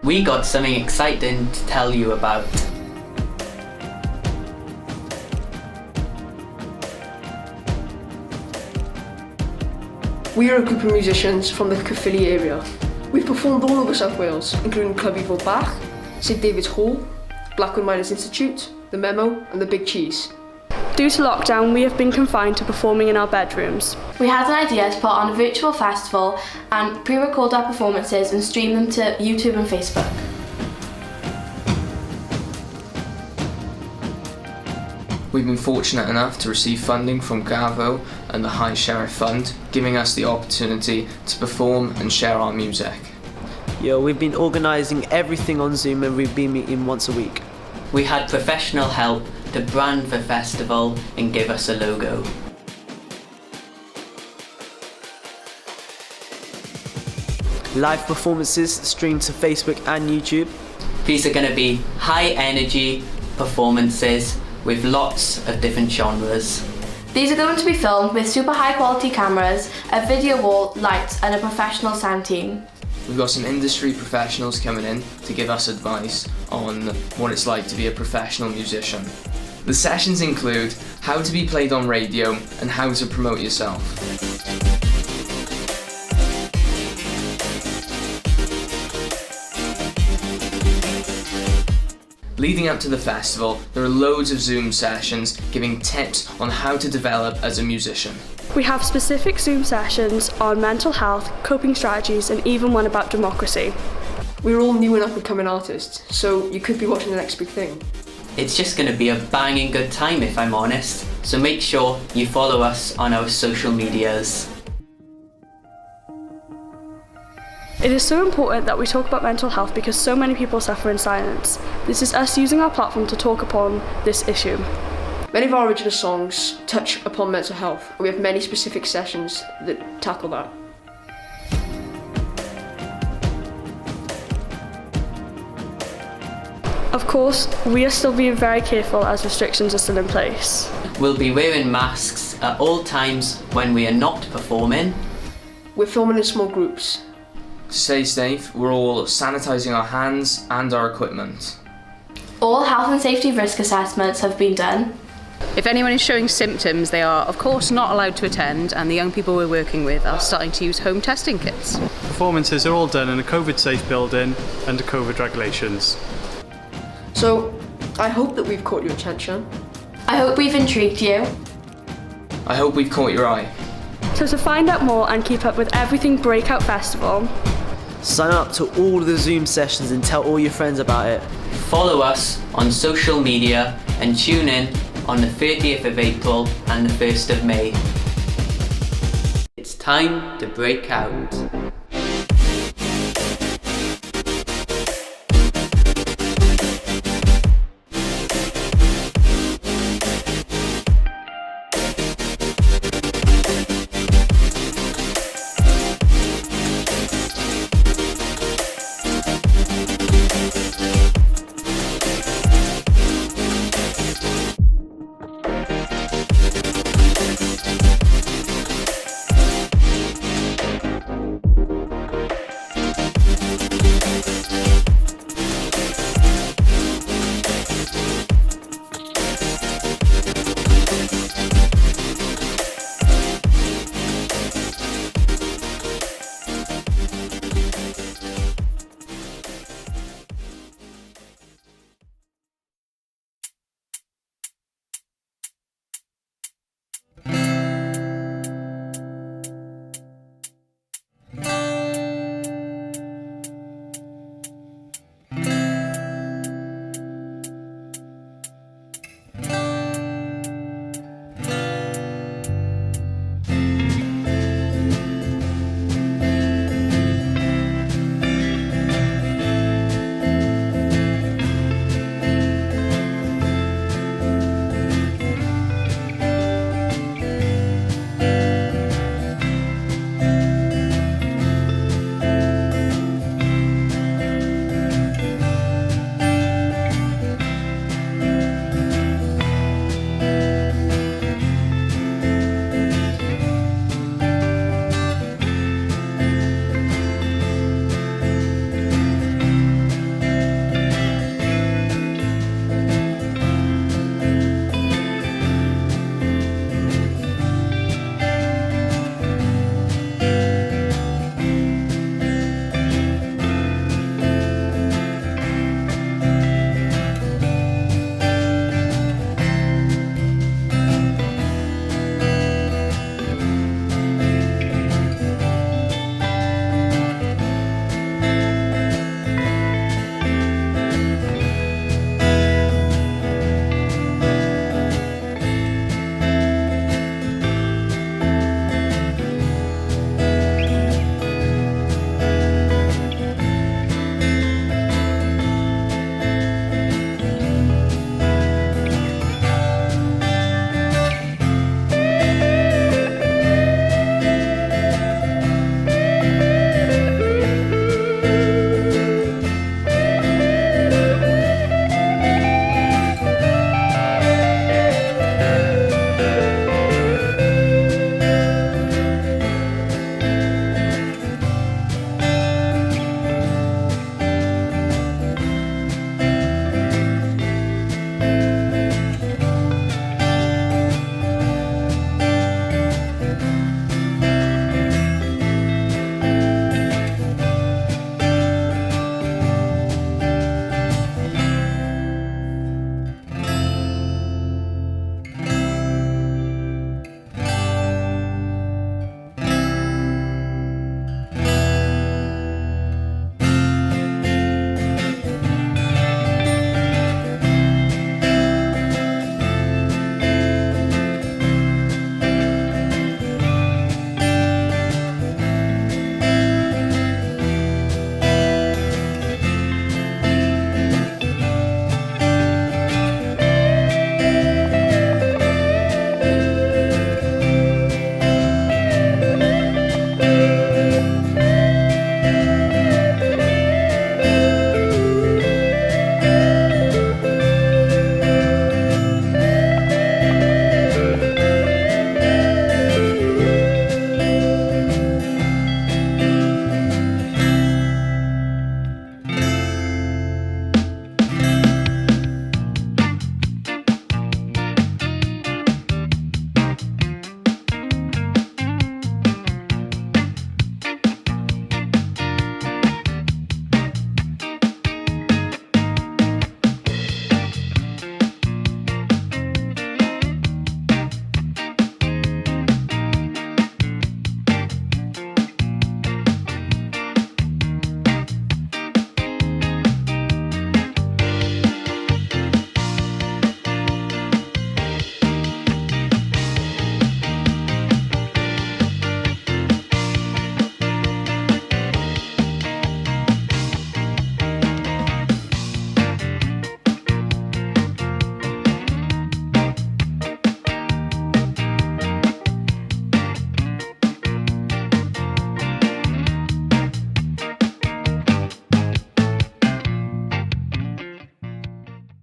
We got something exciting to tell you about. We are a group of musicians from the Caerphilly area. We've performed all over South Wales, including Club Evil Bach, St David's Hall, Blackwood Miners Institute, The Memo and The Big Cheese. Due to lockdown, we have been confined to performing in our bedrooms. We had an idea to put on a virtual festival and pre-record our performances and stream them to YouTube and Facebook. We've been fortunate enough to receive funding from GAVO and the High Sheriff Fund, giving us the opportunity to perform and share our music. We've been organising everything on Zoom and we've been meeting once a week. We had professional help to brand the festival and give us a logo. Live performances streamed to Facebook and YouTube. These are going to be high energy performances with lots of different genres. These are going to be filmed with super high quality cameras, a video wall, lights and a professional sound team. We've got some industry professionals coming in to give us advice on what it's like to be a professional musician. The sessions include how to be played on radio and how to promote yourself. Leading up to the festival, there are loads of Zoom sessions giving tips on how to develop as a musician. We have specific Zoom sessions on mental health, coping strategies and even one about democracy. We're all new and up and coming artists, so you could be watching the next big thing. It's just going to be a banging good time if I'm honest, so make sure you follow us on our social medias. It is so important that we talk about mental health because so many people suffer in silence. This is us using our platform to talk upon this issue. Many of our original songs touch upon mental health, and we have many specific sessions that tackle that. Of course, we are still being very careful as restrictions are still in place. We'll be wearing masks at all times when we are not performing. We're filming in small groups. To stay safe, we're all sanitising our hands and our equipment. All health and safety risk assessments have been done. If anyone is showing symptoms, they are of course not allowed to attend, and the young people we're working with are starting to use home testing kits. Performances are all done in a COVID-safe building under COVID regulations. So, I hope that we've caught your attention. I hope we've intrigued you. I hope we've caught your eye. So to find out more and keep up with everything Breakout Festival, Sign up to all the Zoom sessions and tell all your friends about it. Follow us on social media and tune in on the 30th of April and the 1st of May. It's time to break out.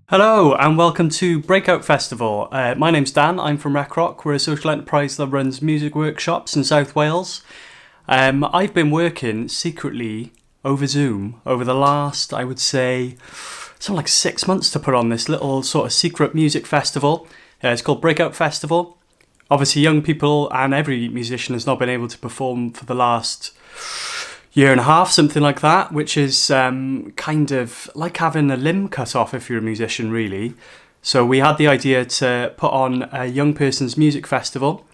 Hello and welcome to Breakout Festival. My name's Dan, I'm from Rec Rock. We're a social enterprise that runs music workshops in South Wales. I've been working secretly over Zoom over the last, I would say, something like 6 months to put on this little sort of secret music festival. It's called Breakout Festival. Obviously young people and every musician has not been able to perform for the last year and a half, something like that, which is kind of like having a limb cut off if you're a musician, really. So we had the idea to put on a young person's music festival,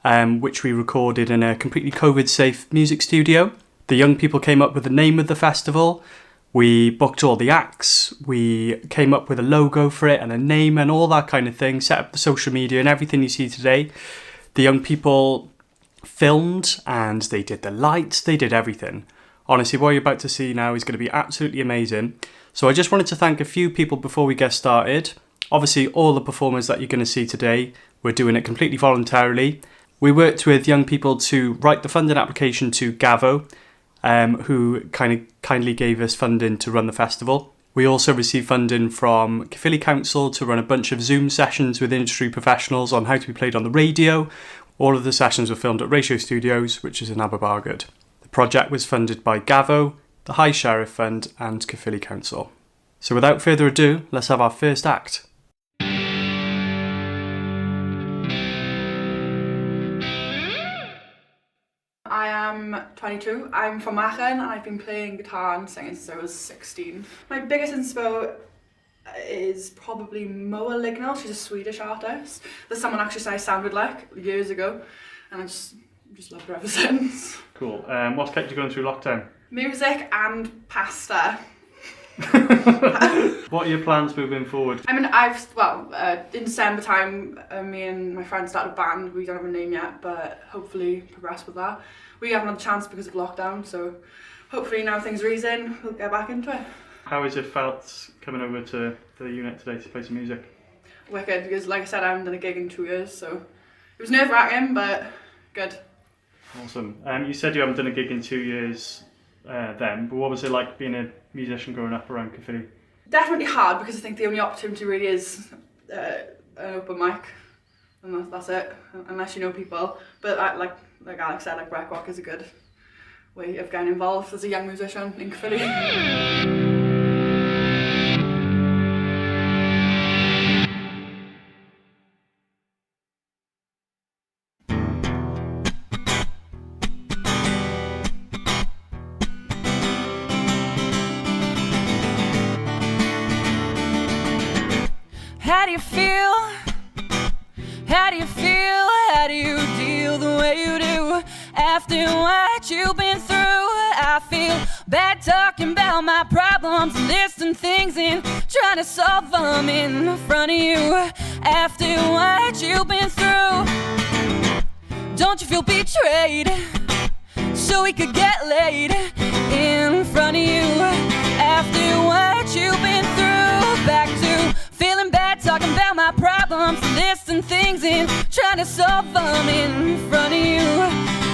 which we recorded in a completely COVID-safe music studio. The young people came up with the name of the festival. We booked all the acts. We came up with a logo for it and a name and all that kind of thing, set up the social media and everything you see today. The young people filmed and they did the lights, they did everything. Honestly, what you're about to see now is going to be absolutely amazing. So I just wanted to thank a few people before we get started. Obviously, all the performers that you're going to see today, we're doing it completely voluntarily. We worked with young people to write the funding application to GAVO, who kindly gave us funding to run the festival. We also received funding from Caerphilly Council to run a bunch of Zoom sessions with industry professionals on how to be played on the radio. All of the sessions were filmed at Ratio Studios, which is in Aberbargard. The project was funded by GAVO, the High Sheriff Fund and Caerphilly Council. So without further ado, let's have our first act. I am 22, I'm from Aachen and I've been playing guitar and singing since I was 16. My biggest inspo is probably Moa Lignell. She's a Swedish artist that someone actually said I sounded like years ago, and I just loved her ever since. Cool. What's kept you going through lockdown? Music and pasta. What are your plans moving forward? I mean, in December time, me and my friend started a band. We don't have a name yet, but hopefully progress with that. We haven't had a chance because of lockdown, so hopefully now things are easing, we'll get back into it. How has it felt coming over to the unit today to play some music? Wicked, because like I said, I haven't done a gig in 2 years, so it was nerve-wracking, but good. Awesome. You said you haven't done a gig in 2 years then, but what was it like being a musician growing up around Caerphilly? Definitely hard, because I think the only opportunity really is an open mic, and that's it, unless you know people. But like Alex said, Rec Rock is a good way of getting involved as a young musician in Caerphilly. How do you feel? How do you feel? How do you deal the way you do? After what you've been through, I feel bad talking about my problems, listing things and trying to solve them in front of you. After what you've been through, don't you feel betrayed? So we could get laid in front of you. After what you've been through, back to feeling bad, talking about my problems, listing things and trying to solve them in front of you.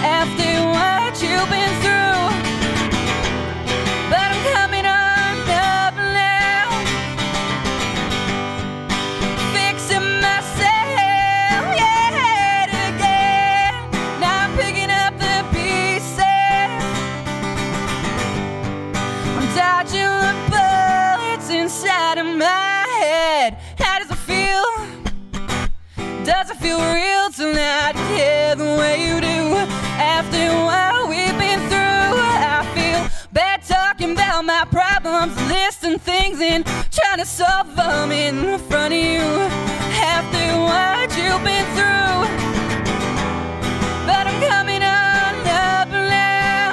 After what you've been through, but I'm coming on up now, fixing myself yet again. Now I'm picking up the pieces, I'm dodging the bullets inside of my head. How does it feel? Does it feel real to not care the way you do? After what we've been through, I feel bad talking about my problems, listing things and trying to solve them in front of you. After what you've been through, but I'm coming on up now,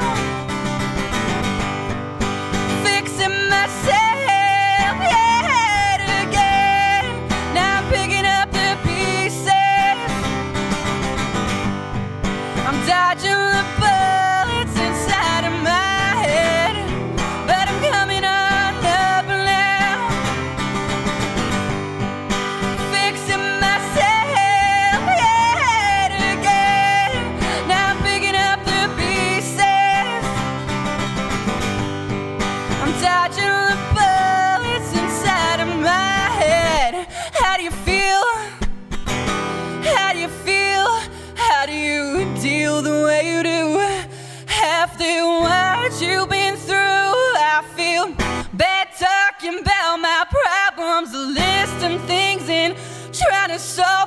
fixing myself yet again. Now I'm picking up the pieces, I'm dodging the bullets inside of my head, but I'm coming on up now, fixing myself.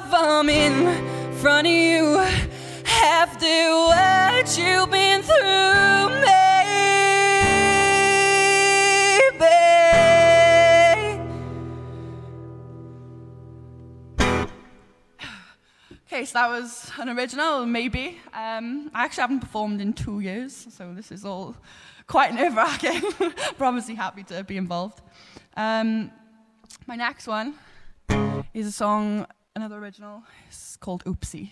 perform in front of you after what you've been through, maybe. Okay, so that was an original, maybe. I actually haven't performed in 2 years, so this is all quite nerve-wracking. But obviously happy to be involved. My next one is a song, another original. It's called Oopsie.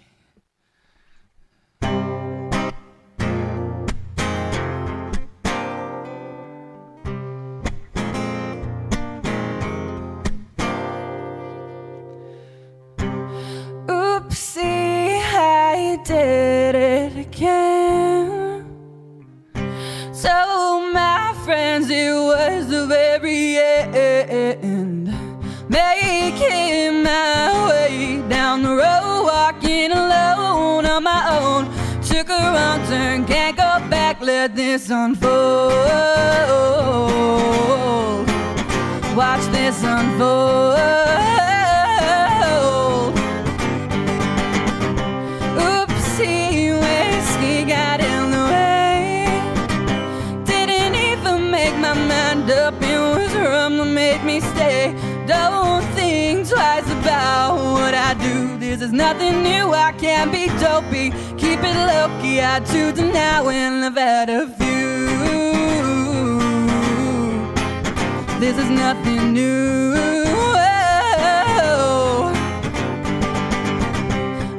Oopsie, I did it again. Told my friends it was the very end. Making my way down the road, walking alone on my own. Took a wrong turn, can't go back, let this unfold. Watch this unfold. Oopsie, whiskey got in the way. Didn't even make my mind up, it was rum that made me stay. Don't think twice about what I do. This is nothing new, I can't be dopey. Keep it low-key, I do deny when I've had a few. This is nothing new.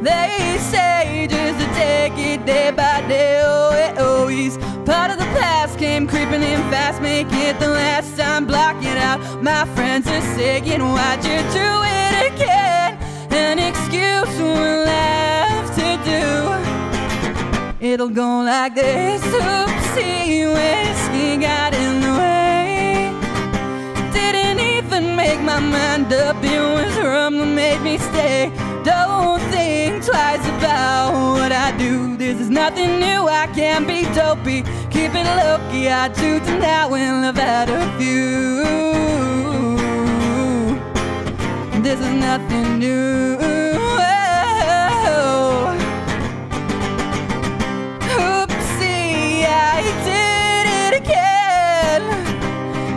They say just to take it day by day. Oh, he's part of the past, came creeping in fast. Make it the last time, block it out. My friends are saying, why'd you do it again? An excuse we'll have to do. It'll go like this. Oopsie, whiskey got in the way. Didn't even make my mind up, it was rum that made me stay. Don't think twice about what I do. This is nothing new, I can't be dopey. Keep it low-key, I do deny when I've had a few. This is nothing new. Oopsie, I did it again.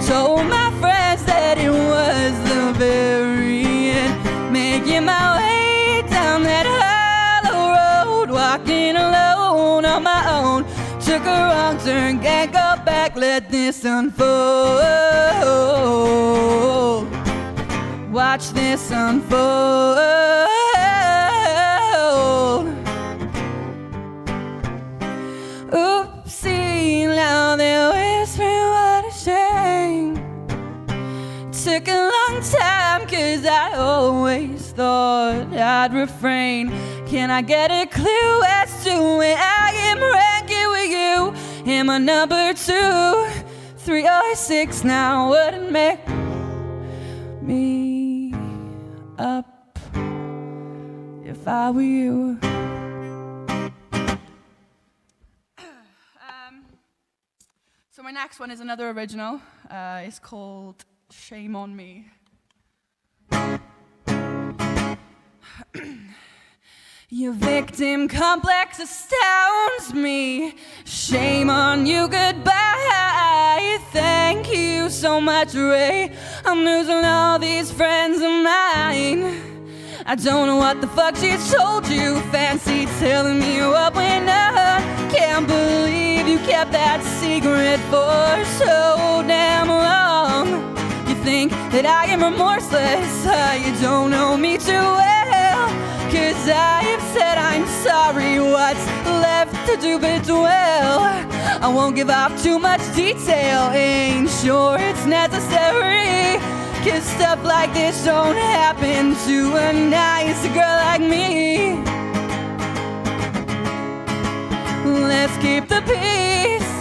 Told my friends that it was the very end. Making my way down that hollow road, walking alone on my own. Took a wrong turn, can't go back, let this unfold. Watch this unfold. Oopsie, now they're whispering what a shame. Took a long time, cause I always thought I'd refrain. Can I get a clue as to where I am ranking with you? Am I number 2, 3 or 6 now? Wouldn't make me up if I were you. So my next one is another original. It's called Shame on Me. Your victim complex astounds me. Shame on you, goodbye. Thank you so much, Rae. I'm losing all these friends of mine. I don't know what the fuck she told you. Fancy telling me what went on. Can't believe you kept that secret for so damn long. You think that I am remorseless. You don't know me too well. Cause I have said I'm sorry. What's left to do but dwell? I won't give off too much detail. Ain't sure it's necessary. Cause stuff like this don't happen to a nice girl like me. Let's keep the peace.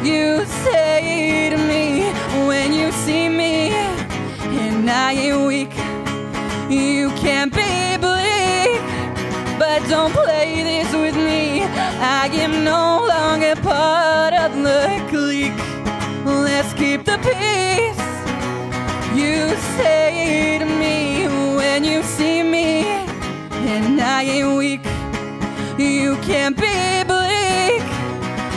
You say to me when you see me, and I ain't weak. You can't be bleak, but don't play this with me. I am no longer part of the clique. Let's keep the peace. You say to me when you see me, I ain't weak. You can't be bleak,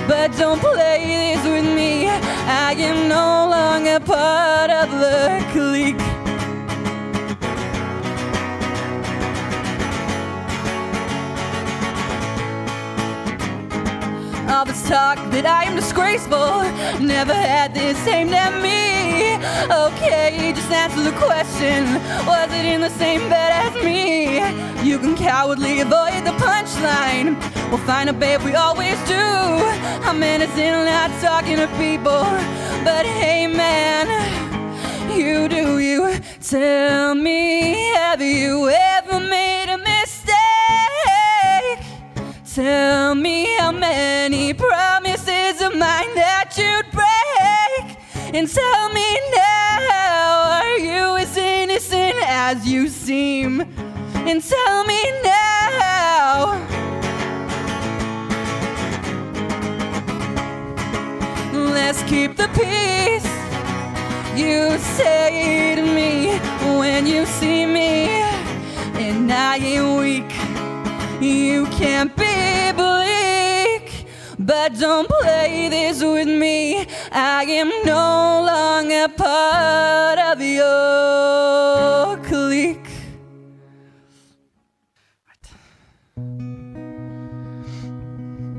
but don't play this with me. I am no longer part of the clique. All this talk that I am disgraceful, never had this aimed at me. Okay, just answer the question, was it in the same bed as me? You can cowardly avoid the punchline, we'll find a babe, we always do. I'm innocent, not talking to people, but hey man, you do you. Tell me, have you ever made a mistake? Tell me how many promises of mine that you'd break. And tell me now, are you as innocent as you seem? And tell me now. Let's keep the peace. You say to me when you see me, and I ain't weak. You can't be bleak, but don't play this with me. I am no longer part of your clique.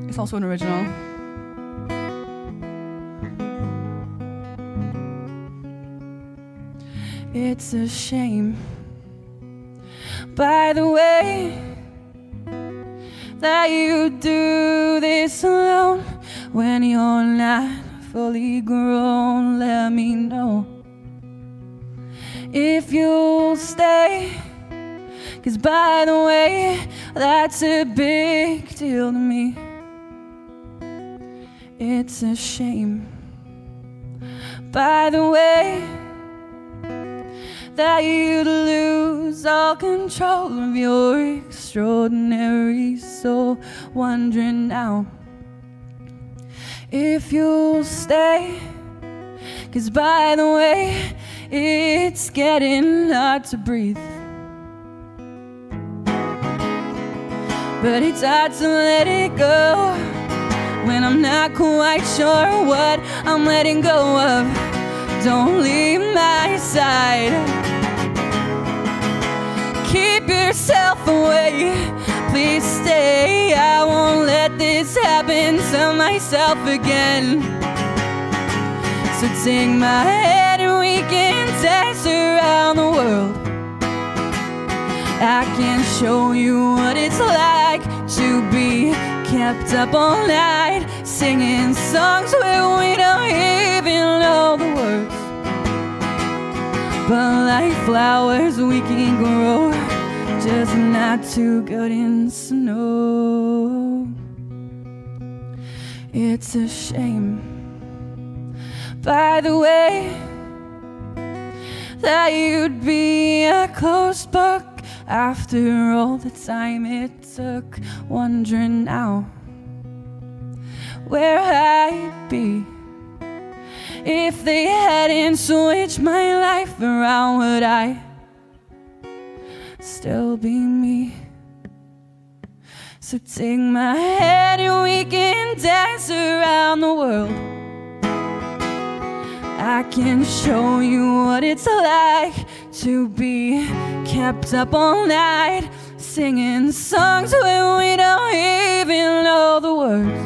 It's also an original. It's a shame, by the way, that you do this alone when you're not fully grown. Let me know if you'll stay, 'cause by the way, that's a big deal to me. It's a shame, by the way, that you'd lose all control of your extraordinary soul. Wondering now if you'll stay, 'cause by the way, it's getting hard to breathe. But it's hard to let it go when I'm not quite sure what I'm letting go of. Don't leave my side. Keep yourself away. Please stay. I won't let this happen to myself again. So take my hand and we can dance around the world. I can show you what it's like to be kept up all night, singing songs where we don't even know the words. But like flowers we can grow, just not too good in snow. It's a shame, by the way, that you'd be a closed book after all the time it took. Wondering now where I'd be if they hadn't switched my life around. Would I still be me? So take my hand and we can dance around the world. I can show you what it's like to be kept up all night, singing songs where we don't even know the words.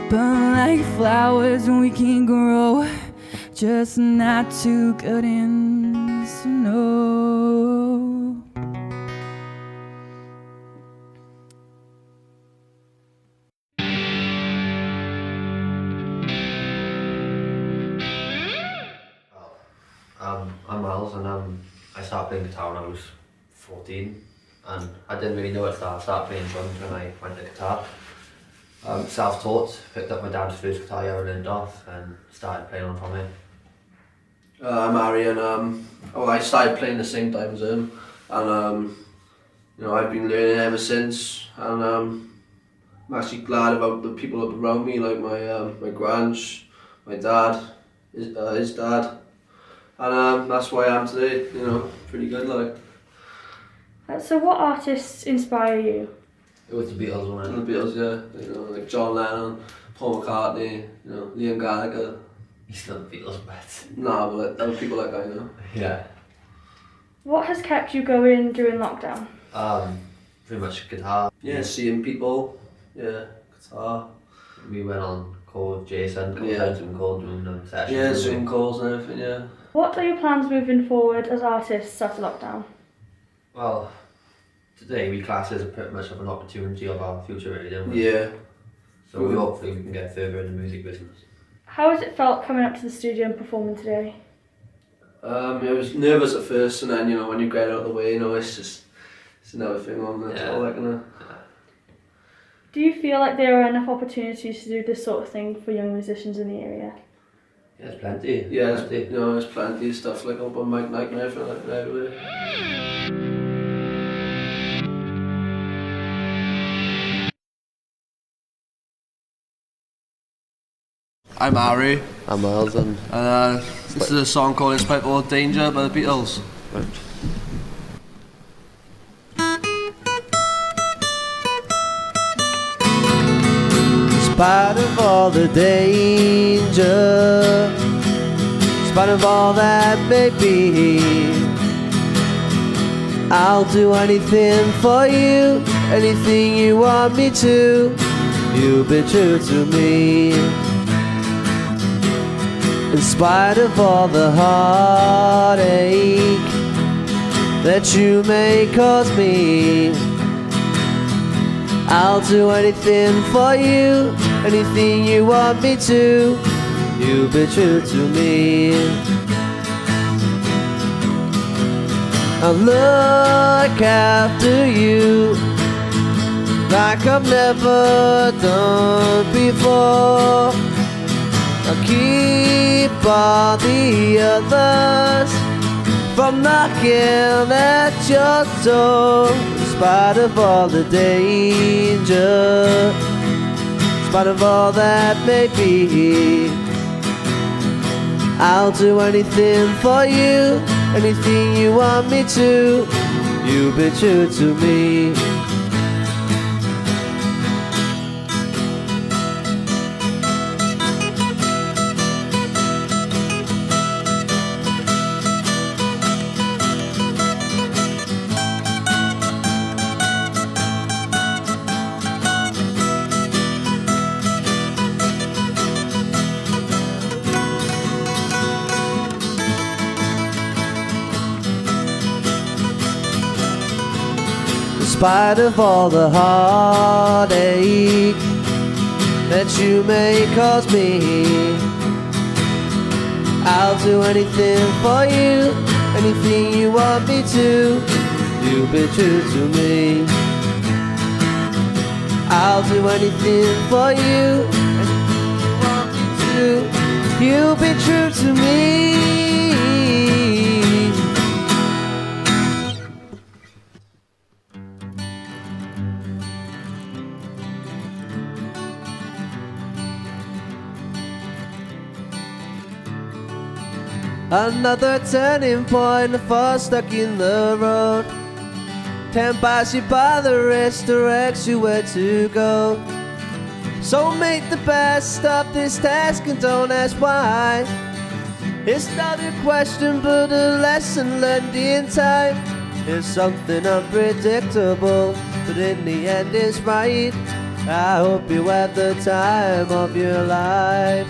But like flowers we can grow, just not too good in snow. I'm Myles, and I started playing guitar when I was 14, and I didn't really know it till I started playing drums when I went to guitar. Self-taught, picked up my dad's first guitar ever in Lindorf and started playing on from it. I'm Harry, and I started playing the same time as him, and you know, I've been learning ever since, and I'm actually glad about the people around me, like my grange, my dad, his dad. And that's why I am today, you know, pretty good, like. So what artists inspire you? It was the Beatles, wasn't And the Beatles, yeah. You know, like John Lennon, Paul McCartney, you know, Liam Gallagher. He's not the Beatles, but... Nah, but like, there were people like I know. Yeah. What has kept you going during lockdown? Pretty much guitar. Yeah, seeing people. Yeah, guitar. We went on call with Jason, Zoom call, doing sessions. Yeah, Zoom calls and everything, yeah. What are your plans moving forward as artists after lockdown? Well, today we class as a pretty much of an opportunity of our future, really, don't we? Yeah. So hopefully we can get further in the music business. How has it felt coming up to the studio and performing today? I was nervous at first, and then, you know, when you get out of the way, you know, it's another thing on the top, like, you know. Do you feel like there are enough opportunities to do this sort of thing for young musicians in the area? Yeah, there's plenty. Yeah, you know, there's plenty of stuff like up on Mike Night and everything like that everywhere. I'm Harry. I'm Myles, and this is a song called Inspector Danger by the Beatles. Right. In spite of all the danger, in spite of all that may be, I'll do anything for you, anything you want me to. You've been true to me. In spite of all the heartache that you may cause me, I'll do anything for you, anything you want me to. You've been true to me. I'll look after you like I've never done before. I'll keep all the others from knocking at your door. In spite of all the danger, in spite of all that may be, I'll do anything for you, anything you want me to. You've been true to me. In spite of all the heartache that you may cause me, I'll do anything for you, anything you want me to. You've been true to me. I'll do anything for you, anything you want me to. You've been true to me. Another turning point, far stuck in the road. Can't pass you by the wrist, directs you where to go. So make the best of this task and don't ask why. It's not a question but a lesson learned in time. It's something unpredictable, but in the end it's right. I hope you have the time of your life.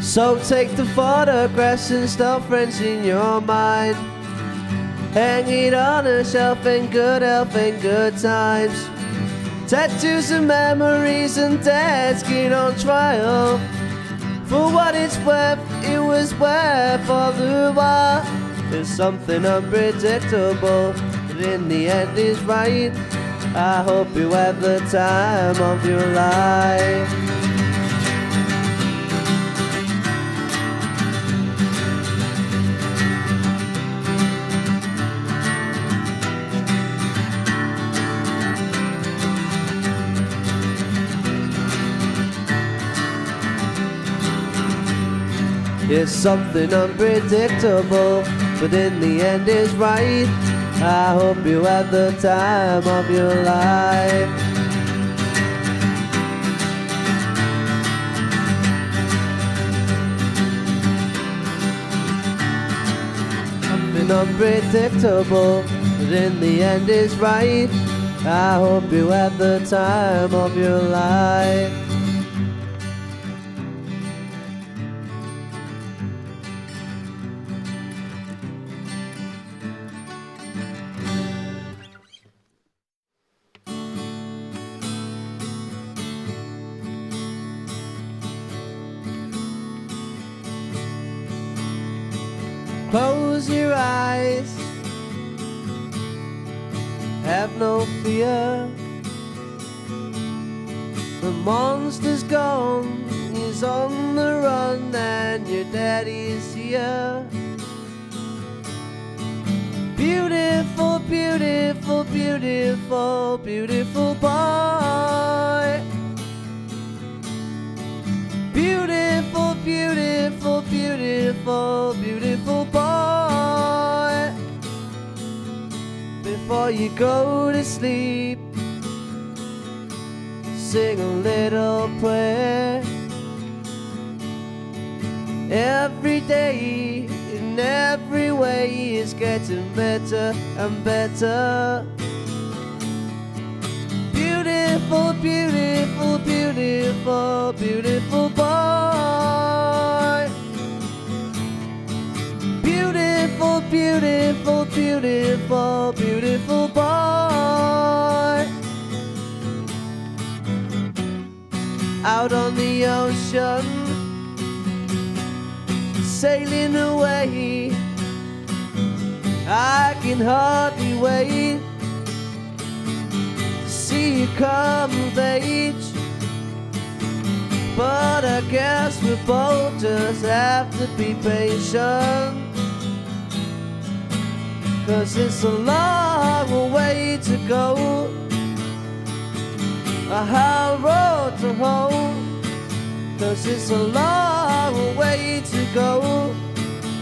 So take the photographs and stuff friends in your mind. Hang it on a shelf in good health and good times. Tattoos and memories and dead skin on trial. For what it's worth, it was worth all the while. There's something unpredictable, but in the end it's right. I hope you have the time of your life. It's something unpredictable, but in the end is right. I hope you had the time of your life. Something unpredictable, but in the end is right. I hope you had the time of your life. Close your eyes, have no fear. The monster's gone, he's on the run, and your daddy's here. Beautiful, beautiful, beautiful, beautiful boy. Beautiful, beautiful, beautiful, beautiful boy. Before you go to sleep, sing a little prayer. Every day, in every way, is getting better and better. Beautiful, beautiful, beautiful, beautiful boy. Beautiful, beautiful, beautiful, beautiful boy. Out on the ocean, sailing away, I can hardly wait to see you come of age. But I guess we both just have to be patient, 'cause it's a long way to go, a hard road to hoe. 'Cause it's a long way to go.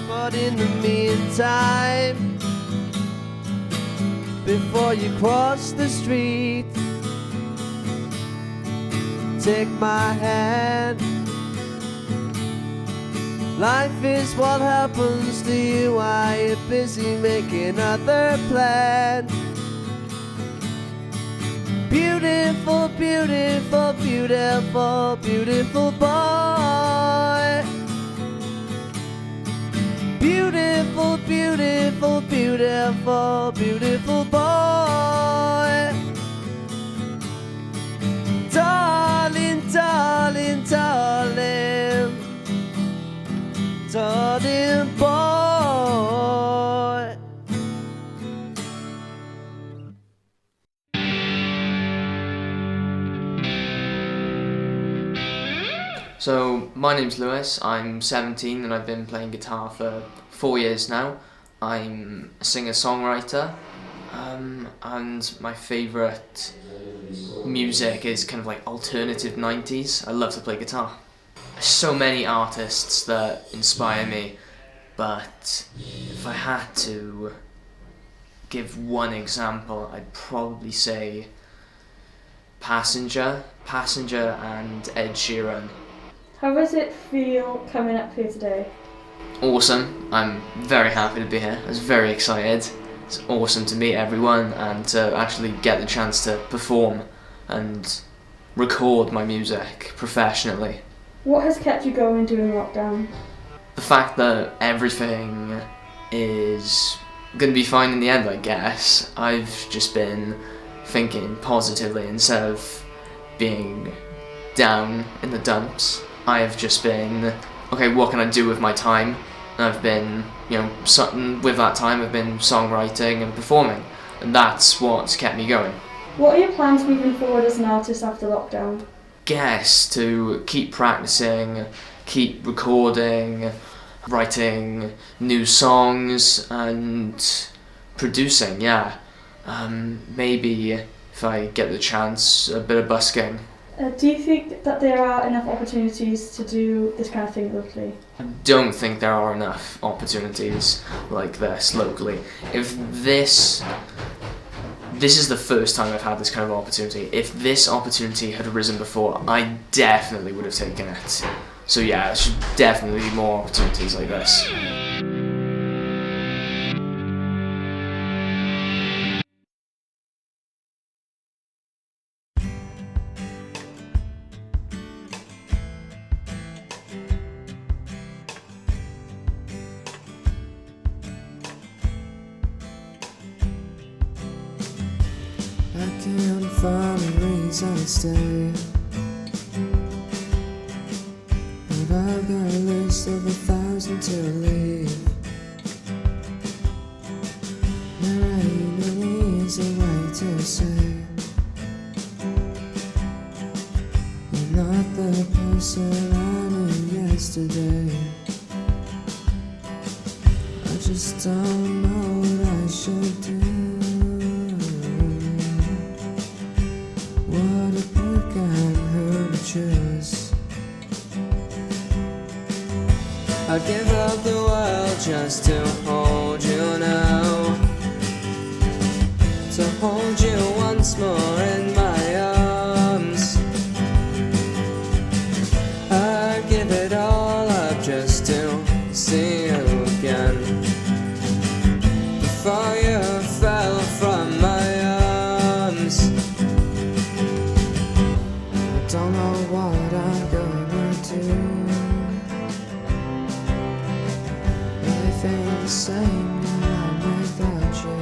But in the meantime, before you cross the street, take my hand. Life is what happens to you while you're busy making other plans. Beautiful, beautiful, beautiful, beautiful boy. Beautiful, beautiful, beautiful, beautiful boy. Darling, darling, darling, darling boy. So, my name's Lewis, I'm 17 and I've been playing guitar for 4 years now. I'm a singer-songwriter, and my favourite music is kind of like alternative 90s. I love to play guitar. So many artists that inspire me, but if I had to give one example, I'd probably say Passenger and Ed Sheeran. How does it feel coming up here today? Awesome. I'm very happy to be here. I was very excited. It's awesome to meet everyone and to actually get the chance to perform and record my music professionally. What has kept you going during lockdown? The fact that everything is going to be fine in the end, I guess. I've just been thinking positively instead of being down in the dumps. I've just been, okay, what can I do with my time? And I've been, with that time I've been songwriting and performing, and that's what's kept me going. What are your plans moving forward as an artist after lockdown? Guess to keep practicing, keep recording, writing new songs and producing, yeah. Maybe if I get the chance, a bit of busking. Do you think that there are enough opportunities to do this kind of thing locally? I don't think there are enough opportunities like this locally. If this is the first time I've had this kind of opportunity. If this opportunity had arisen before, I definitely would have taken it. So yeah, there should definitely be more opportunities like this. I can't find a reason to stay, but I've got a list of 1,000 to leave. There ain't an easy way to say you're not the person I knew yesterday. I just don't know what I should do. What a pick and who to choose. I'd give up the world just to hold you now, to hold you once more in my arms. I'd give it all up just to see you again, before you fell from my arms. Don't know what I'm gonna do. Life ain't the same when I'm without you.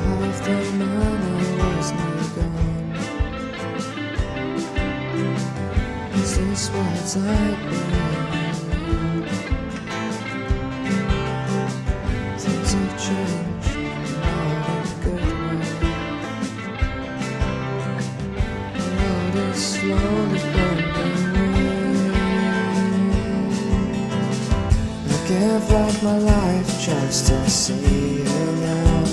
Half the money was now gone. Is this what I'd be? Things have changed, not in a good way. Slowly burning away. I give up my life just to see you now,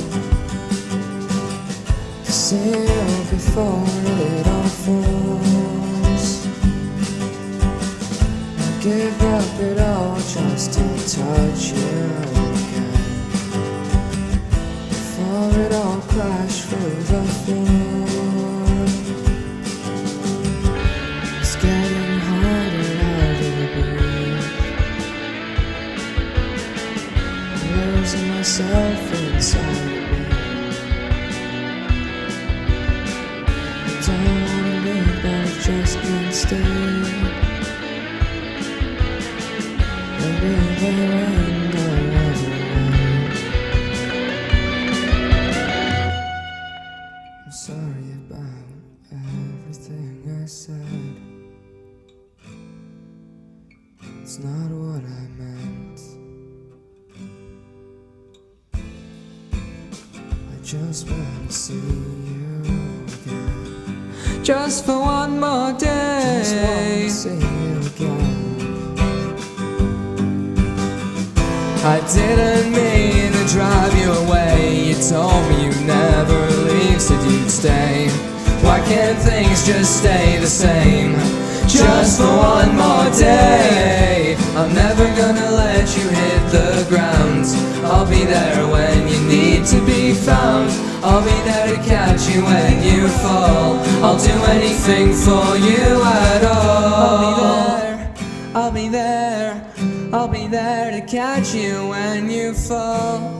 to see you before it all falls. I give up it all just to touch you again, before it all crashed through the floor. Getting harder to breathe, losing myself inside of me. Don't wanna leave, but I just can't stay. Maybe there ain't no other way. I'm sorry about everything I said. It's not what I meant. I just want to see you again, just for one more day. Just want to see you again. I didn't mean to drive you away. You told me you'd never leave, said you'd stay. Why can't things just stay the same? Just for one more day. I'm never gonna let you hit the ground. I'll be there when you need to be found. I'll be there to catch you when you fall. I'll do anything for you at all. I'll be there, I'll be there to catch you when you fall.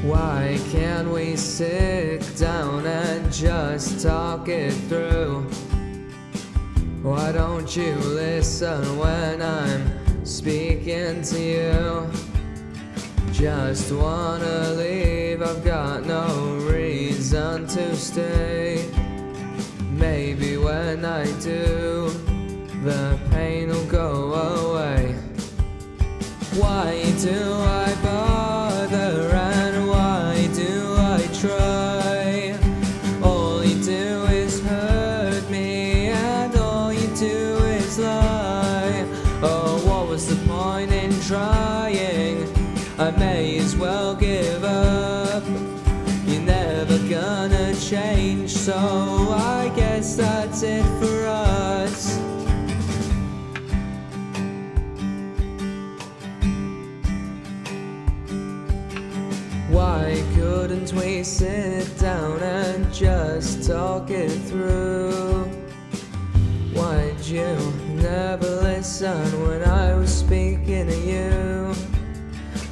Why can't we sit down and just talk it through? Why don't you listen when I'm speaking to you? Just wanna leave, I've got no reason to stay. Maybe when I do, the pain will go away. Why do I bother and why do I try? All couldn't we sit down and just talk it through? Why'd you never listen when I was speaking to you?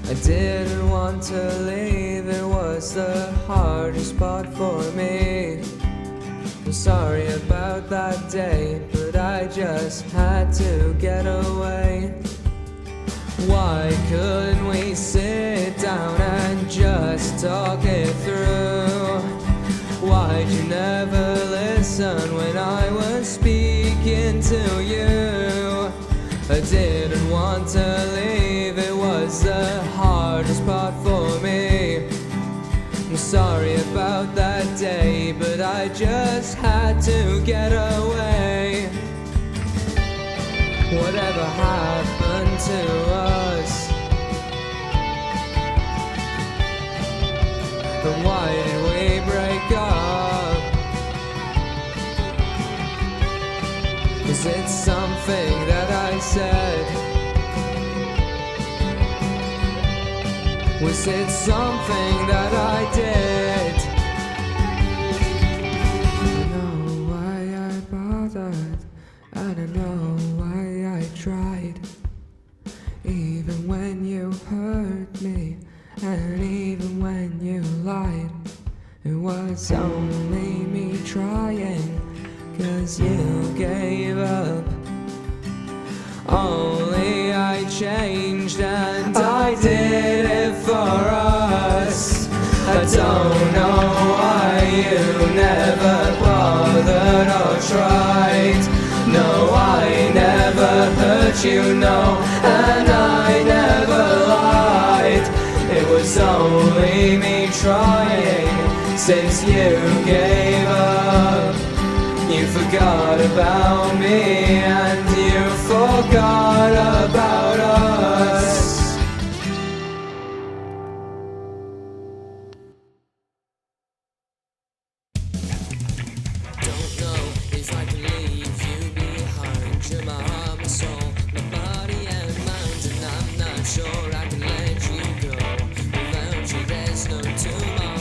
I didn't want to leave, it was the hardest part for me. I'm sorry about that day, but I just had to get away. Why couldn't we sit down and just talk it through? Why'd you never listen when I was speaking to you? I didn't want to leave, it was the hardest part for me. I'm sorry about that day, but I just had to get away. Whatever happened to us? And why did we break up? Was it something that I said? Was it something that I did? I know why I bothered, and I know why I tried. Even when you hurt me, and even when you lied, it was only me trying, 'cause you gave up. Only I changed and I did it for us. I don't know why you never bothered or tried. No, I never hurt you, no, and I never lied. It was only me trying since you gave up. You forgot about me and you forgot about us. Don't know if I can leave you behind. You're my heart, my soul, my body and mind, and I'm not sure I can let you go. Without you there's no tomorrow.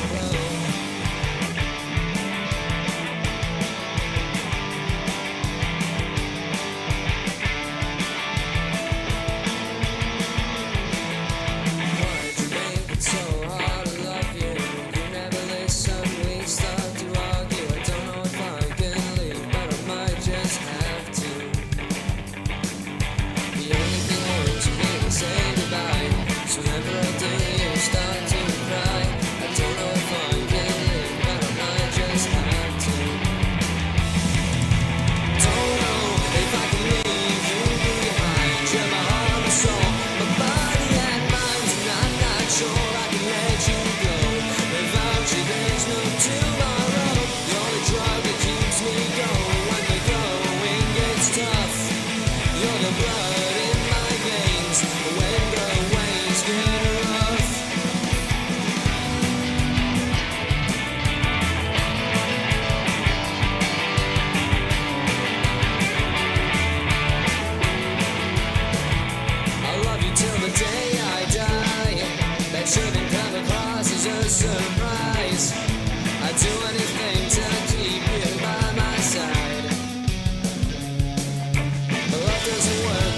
Doesn't work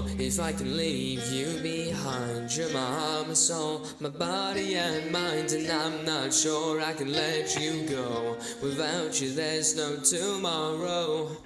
know if I can leave you behind. You're my heart, my soul, my body and mind, and I'm not sure I can let you go. Without you there's no tomorrow.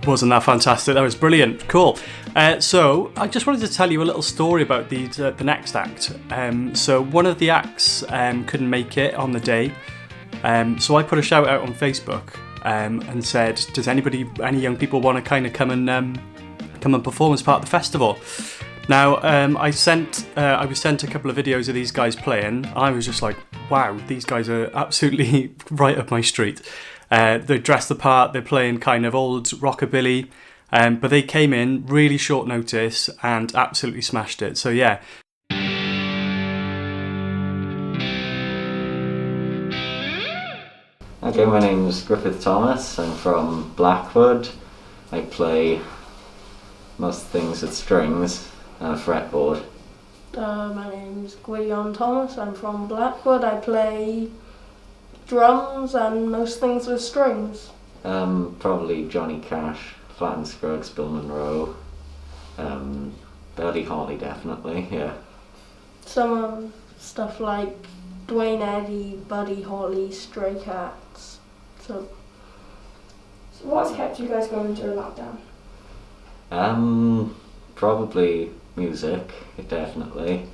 Wasn't that fantastic? That was brilliant. Cool. So I just wanted to tell you a little story about the next act. So one of the acts couldn't make it on the day. So I put a shout out on Facebook and said, does any young people want to kind of come and perform as part of the festival? Now, I was sent a couple of videos of these guys playing. I was just like, wow, these guys are absolutely right up my street. They dress the part, they're playing kind of old rockabilly, but they came in really short notice and absolutely smashed it. So yeah. Okay, my name's Griffith Thomas. I'm from Blackwood. I play most things with strings and a fretboard. My name's Gwydion Thomas. I'm from Blackwood. I play drums and most things with strings. Probably Johnny Cash, Flat and Scruggs, Bill Monroe, Buddy Holly definitely, yeah. Some stuff like Dwayne Eddy, Buddy Holly, Stray Cats. So what has kept you guys going during lockdown? Probably music, definitely.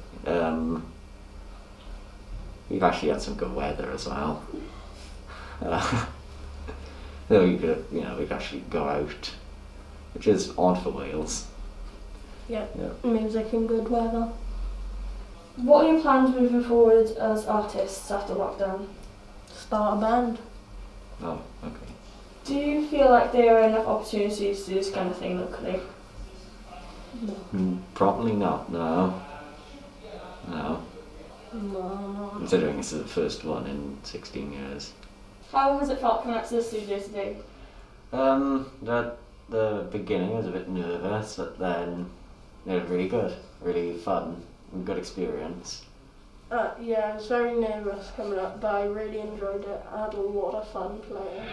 We've actually had some good weather as well. We could actually go out, which is odd for Wales. Yeah, music and good weather. What are your plans moving forward as artists after lockdown? Start a band. Oh, okay. Do you feel like there are enough opportunities to do this kind of thing locally? Probably not, no. No. Considering this is the first one in 16 years. How has it felt coming up to the studio today? The beginning was a bit nervous, but then it was really good, really fun, and good experience. Yeah, I was very nervous coming up, but I really enjoyed it. I had a lot of fun playing.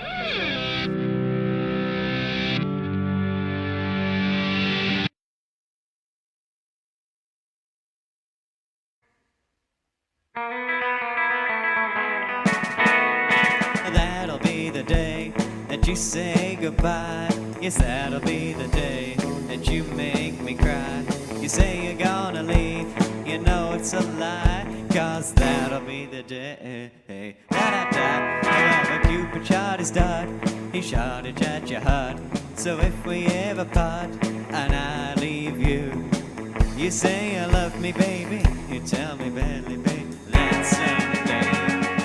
That'll be the day that you say goodbye. Yes, that'll be the day that you make me cry. You say you're gonna leave, you know it's a lie, 'cause that'll be the day. Da-da-da. Well, the Cupid shot is done, he shot it at your heart. So if we ever part and I leave you, you say you love me, baby, you tell me badly, baby, that someday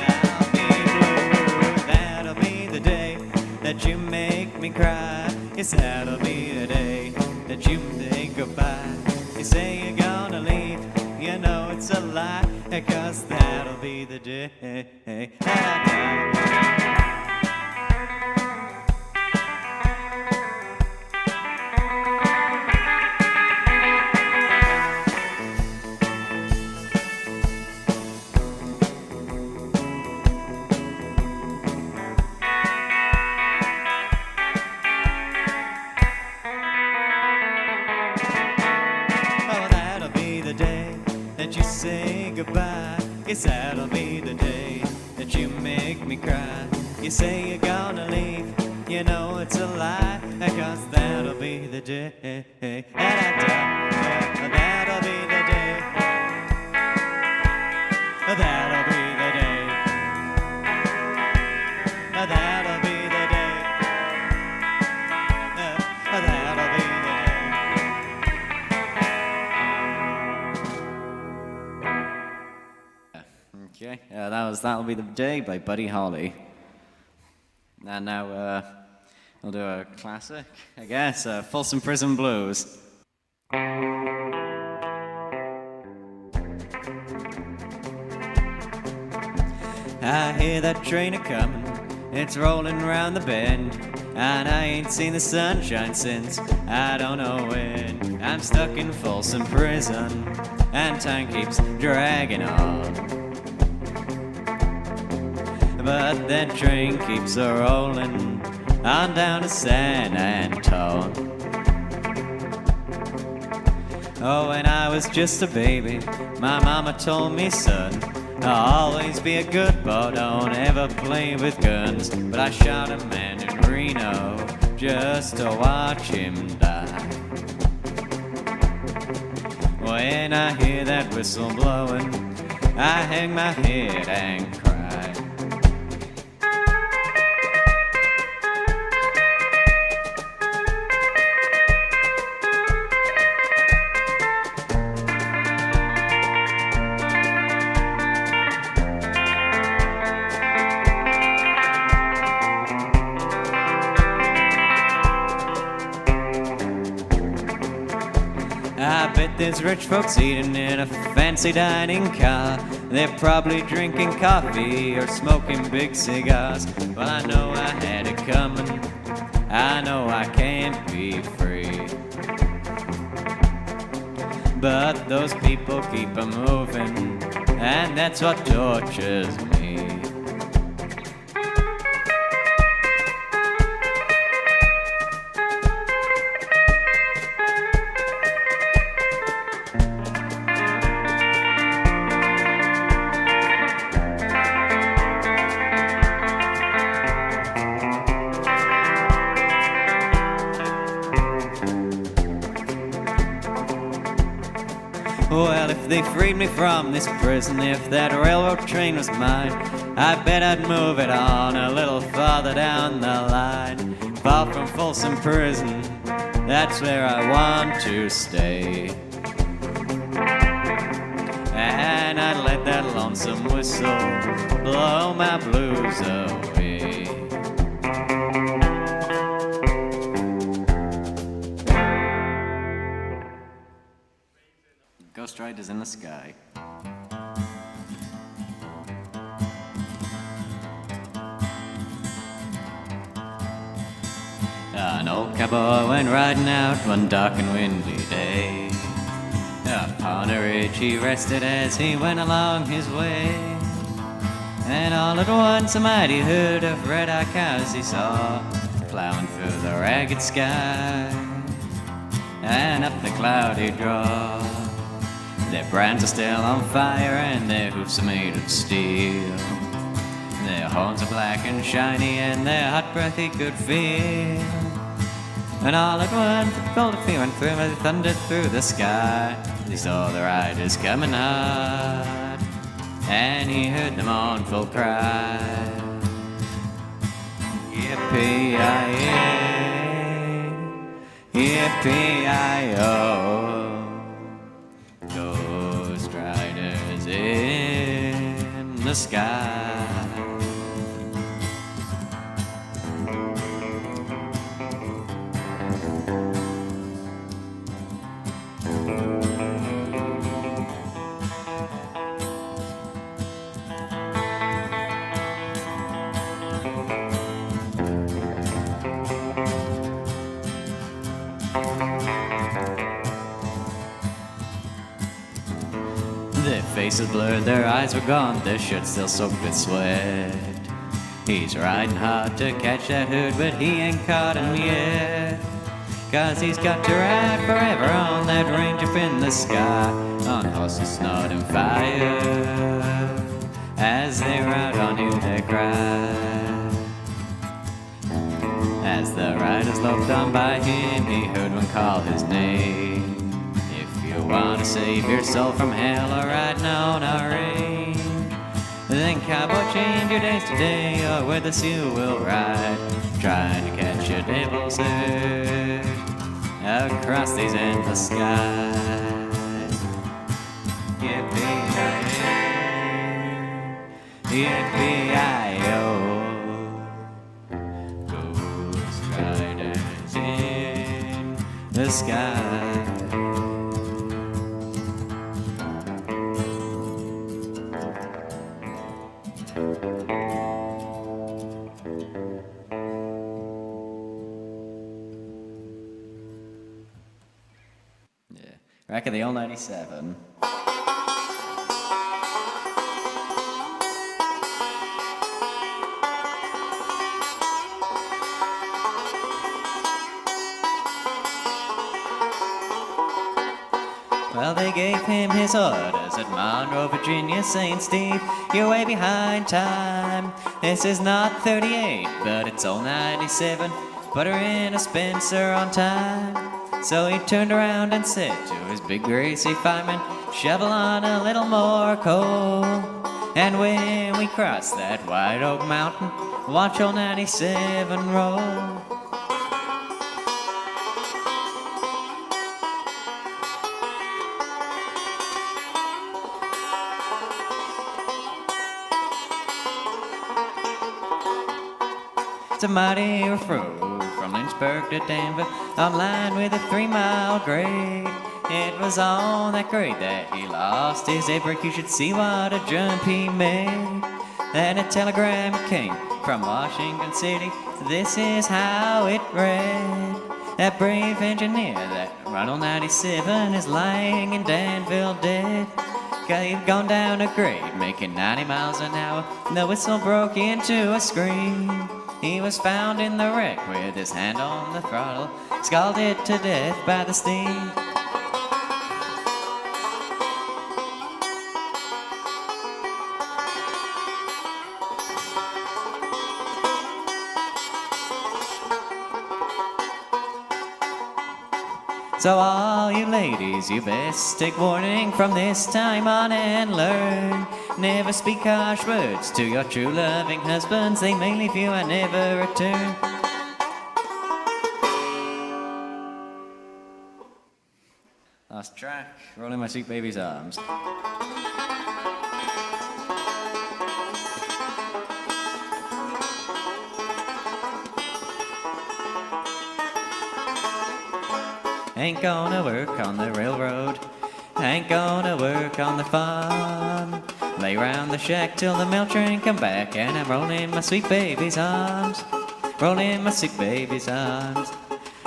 I'll be blue. That'll be the day that you make me cry. Yes, that'll be the day that you say goodbye. You say you're gonna leave, you know it's a lie, 'cause that'll be the day. Say goodbye. Yes, that'll be the day that you make me cry. You say you're gonna leave, you know it's a lie, 'cause that'll be the day. That'll be the day. That'll be the day. That'll be the day. That'll be the day. Okay, that'll be the day by Buddy Holly. And now we'll do a classic, I guess, Folsom Prison Blues. I hear that train a-comin', it's rolling round the bend, and I ain't seen the sunshine since I don't know when. I'm stuck in Folsom Prison, and time keeps dragging on. But that train keeps a-rollin' on down to San Antone. Oh, when I was just a baby, my mama told me, son, always be a good boy, don't ever play with guns. But I shot a man in Reno just to watch him die. When I hear that whistle blowing, I hang my head and cry. I bet there's rich folks eating in a fancy dining car. They're probably drinking coffee or smoking big cigars. Well, I know I had it coming, I know I can't be free. But those people keep a moving, and that's what tortures me. if they freed me from this prison, if that railroad train was mine, I bet I'd move it on a little farther down the line. Far from Folsom Prison, that's where I want to stay. And I'd let that lonesome whistle blow my blues away. Ghost Riders in the Sky. An old cowboy went riding out one dark and windy day. Upon a ridge he rested as he went along his way. And all at once a mighty herd of red-eyed cows he saw, plowing through the ragged sky and up the cloudy draw. Their brands are still on fire and their hoofs are made of steel. Their horns are black and shiny and their hot breath he could feel. And all at once the cold fear went through, they thundered through the sky. He saw the riders coming hard, and he heard the mournful cry. Yippee-yi-yay, yippee-yi-yo, Ghost Riders in the sky. Their faces blurred, their eyes were gone, their shirts still soaked with sweat. He's riding hard to catch that herd, but he ain't caught him yet. 'Cause he's got to ride forever on that range up in the sky, on horses snorting fire, as they ride on who they cry. As the riders loped on by him, he heard one call his name. If you want to save your soul from hell or riding on our range, then cowboy, change your days today, or with us you will ride, trying to catch a devil's herd across these endless skies. Yippee-yi-yay, yippee-yi-yo, Ghost Riders in the sky. Back at the old 97. Well, they gave him his orders at Monroe, Virginia, St. Steve. You're way behind time. This is not 38, but it's old 97. Put her in a Spencer on time. So he turned around and said to his big greasy fireman, shovel on a little more coal. And when we cross that White Oak Mountain, watch old 97 roll. It's a mighty rough road from Lynchburg to Denver, on line with a 3-mile grade. It was on that grade that he lost his head break. You should see what a jump he made. Then a telegram came from Washington City. This is how it read. That brave engineer that run on 97 is lying in Danville dead. He'd gone down a grade, making 90 miles an hour. The whistle broke into a scream. He was found in the wreck with his hand on the throttle, scalded to death by the steam. So all you ladies, you best take warning from this time on and learn. Never speak harsh words to your true loving husbands, they may leave you and never return. Last track, Rolling My Sweet Baby's Arms. Ain't gonna work on the railroad, ain't gonna work on the farm. Lay round the shack till the mail train come back, and I'm rolling my sweet baby's arms. Rolling my sweet baby's arms.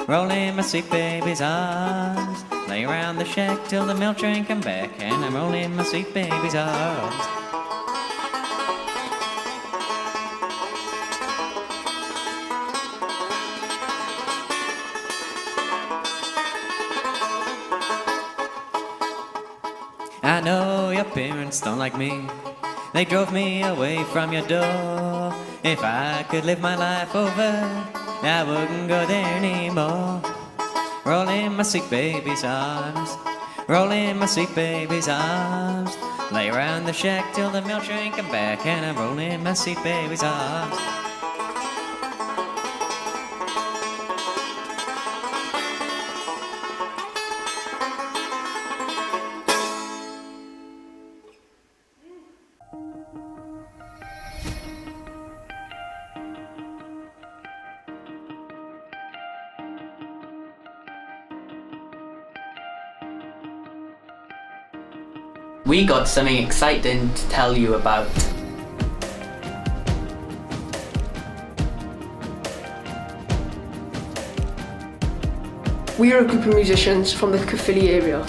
Rolling my sweet baby's arms. Lay round the shack till the mail train come back, and I'm rolling my sweet baby's arms. I know your parents don't like me, they drove me away from your door. If I could live my life over, I wouldn't go there anymore. Rolling my sweet baby's arms, rolling my sweet baby's arms. Lay around the shack till the mail train come back, and I'm rolling my sweet baby's arms. We got something exciting to tell you about. We are a group of musicians from the Caerphilly area.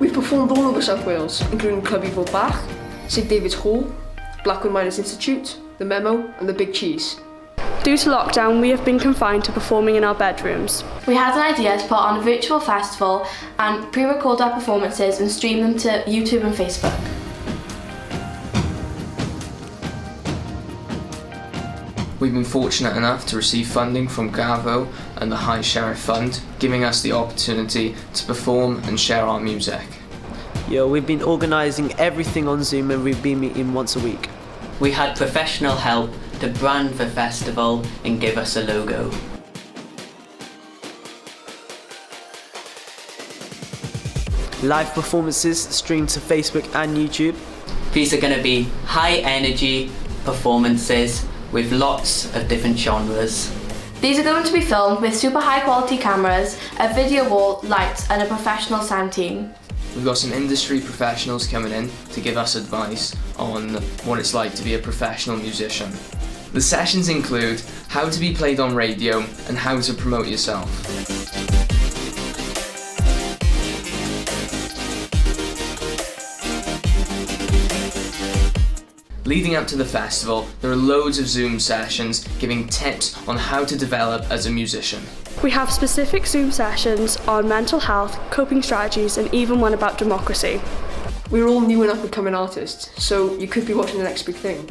We've performed all over South Wales, including Club Bach, St David's Hall, Blackwood Miners Institute, the Memo and the Big Cheese. Due to lockdown, we have been confined to performing in our bedrooms. We had an idea to put on a virtual festival and pre-record our performances and stream them to YouTube and Facebook. We've been fortunate enough to receive funding from GAVO and the High Sheriff Fund, giving us the opportunity to perform and share our music. Yo, we've been organising everything on Zoom and we've been meeting once a week. We had professional help to brand the festival and give us a logo. Live performances streamed to Facebook and YouTube. These are going to be high energy performances with lots of different genres. These are going to be filmed with super high quality cameras, a video wall, lights and a professional sound team. We've got some industry professionals coming in to give us advice on what it's like to be a professional musician. The sessions include how to be played on radio and how to promote yourself. Leading up to the festival, there are loads of Zoom sessions giving tips on how to develop as a musician. We have specific Zoom sessions on mental health, coping strategies and even one about democracy. We're all new and up and coming artists, so you could be watching the next big thing.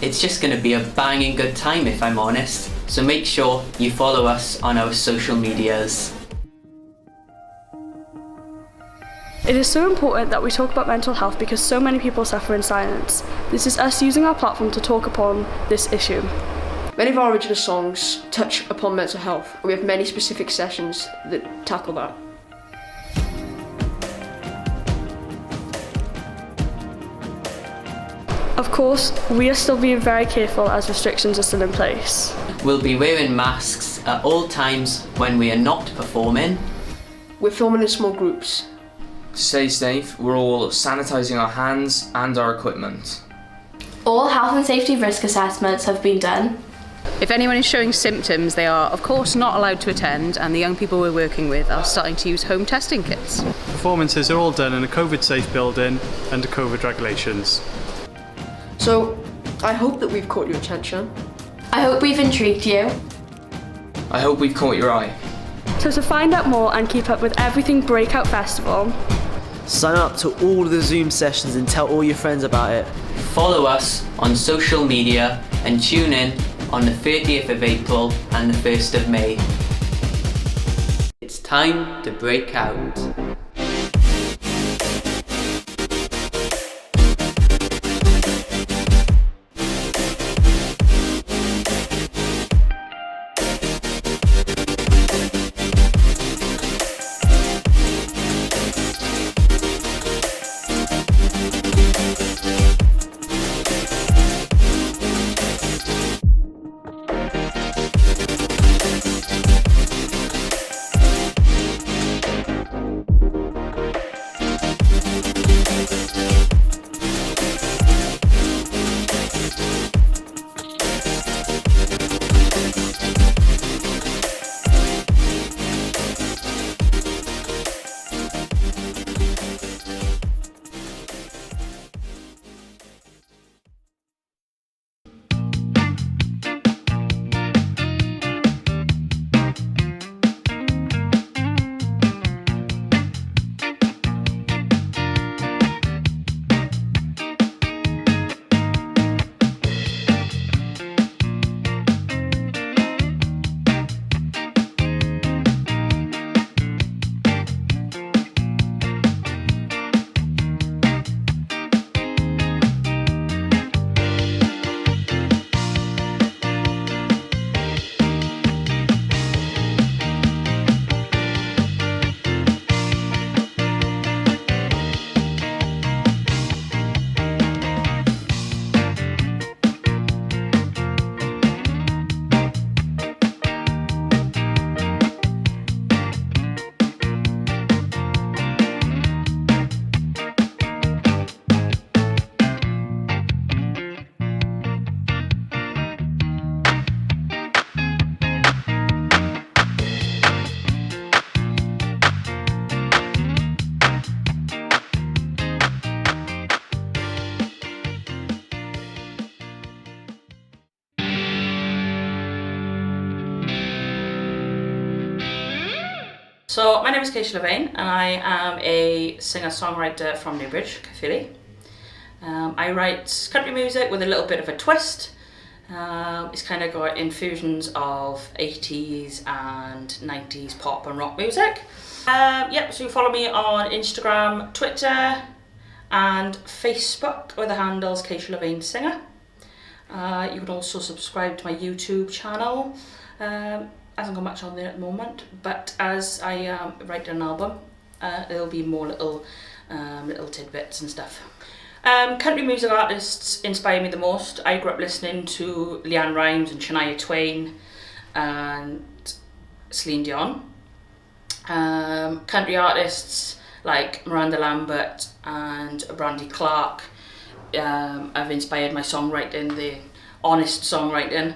It's just going to be a banging good time if I'm honest, so make sure you follow us on our social medias. It is so important that we talk about mental health because so many people suffer in silence. This is us using our platform to talk upon this issue. Many of our original songs touch upon mental health, and we have many specific sessions that tackle that. Of course, we are still being very careful as restrictions are still in place. We'll be wearing masks at all times when we are not performing. We're filming in small groups. To stay safe, we're all sanitising our hands and our equipment. All health and safety risk assessments have been done. If anyone is showing symptoms, they are of course not allowed to attend, and the young people we're working with are starting to use home testing kits. Performances are all done in a COVID-safe building under COVID regulations. So, I hope that we've caught your attention. I hope we've intrigued you. I hope we've caught your eye. So to find out more and keep up with everything Breakout Festival, sign up to all the Zoom sessions and tell all your friends about it. Follow us on social media and tune in on the 30th of April and the 1st of May. It's Time to break out. So my name is Kaysha Louvain and I am a singer-songwriter from Newbridge, Caerphilly. I write country music with a little bit of a twist. It's kind of got infusions of 80s and 90s pop and rock music. So you follow me on Instagram, Twitter and Facebook with the handles Kaysha Louvain Singer. You can also subscribe to my YouTube channel. Hasn't got much on there at the moment, but as I write an album, there'll be more little tidbits and stuff. Country music artists inspire me the most. I grew up listening to Leanne Rimes and Shania Twain and Celine Dion. Country artists like Miranda Lambert and Brandy Clark have inspired my songwriting, the honest songwriting,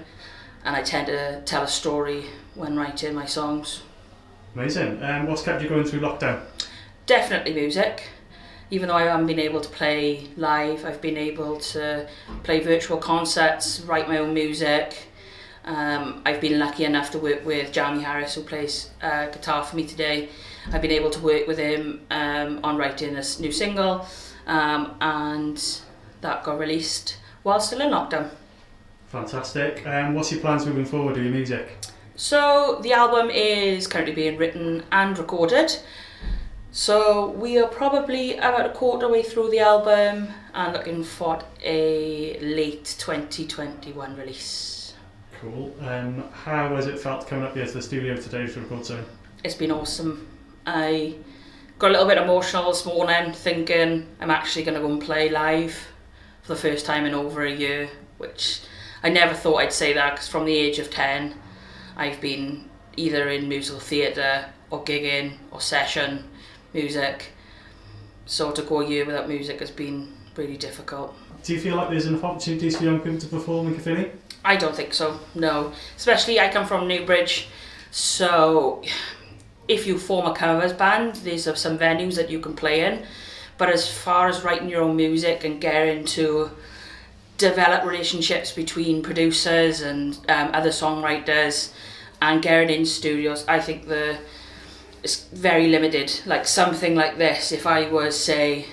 and I tend to tell a story when writing my songs. Amazing. What's kept you going through lockdown? Definitely music. Even though I haven't been able to play live, I've been able to play virtual concerts, write my own music. I've been lucky enough to work with Jamie Harris, who plays guitar for me today. I've been able to work with him on writing this new single, and that got released while still in lockdown. Fantastic. What's your plans moving forward with your music? So the album is currently being written and recorded. So we are probably about a quarter way through the album and looking for a late 2021 release. Cool. How has it felt coming up here to the studio today to record something? It's been awesome. I got a little bit emotional this morning thinking I'm actually going to go and play live for the first time in over a year, which I never thought I'd say that, because from the age of 10 I've been either in musical theatre or gigging or session music, so to go a year without music has been really difficult. Do you feel like there's enough opportunities for young people to perform in Caerphilly? I don't think so, no. Especially I come from Newbridge, so if you form a covers band, there's some venues that you can play in, but as far as writing your own music and getting to develop relationships between producers and other songwriters and getting in studios, I think it's very limited. Like something like this, if I was say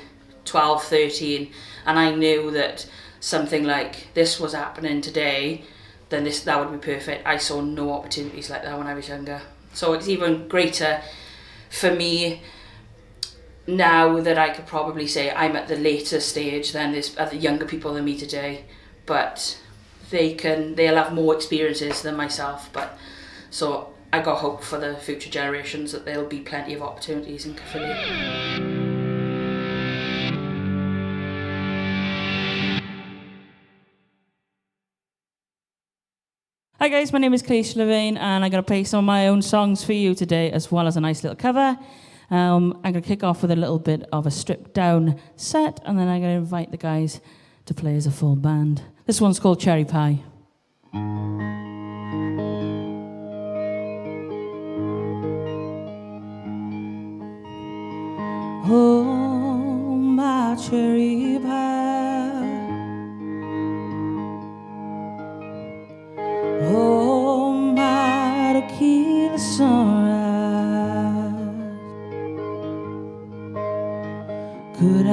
12, 13 and I knew that something like this was happening today, then that would be perfect. I saw no opportunities like that when I was younger. So it's even greater for me, now that I could probably say I'm at the later stage than there's other younger people than me today, but they'll have more experiences than myself. But so I got hope for the future generations that there'll be plenty of opportunities in Caerphilly. Hi guys, my name is Kaysha Louvain and I'm going to play some of my own songs for you today as well as a nice little cover. I'm going to kick off with a little bit of a stripped down set and then I'm going to invite the guys to play as a full band. This one's called Cherry Pie. Oh, my cherry pie. Oh, my tequila sunrise. Could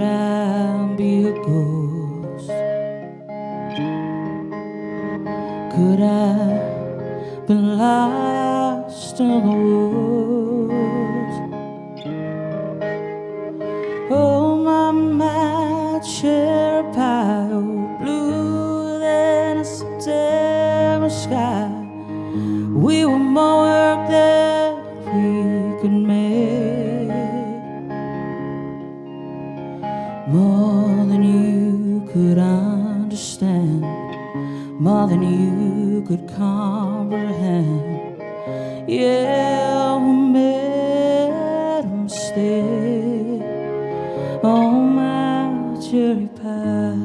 I be a ghost? Could I be lost in the woods? Oh, my cherry pie, oh, blue than a September sky. We were more work than we could make, more than you could understand, more than you could comprehend. Yeah, we made a mistake. Oh, my cherry pie.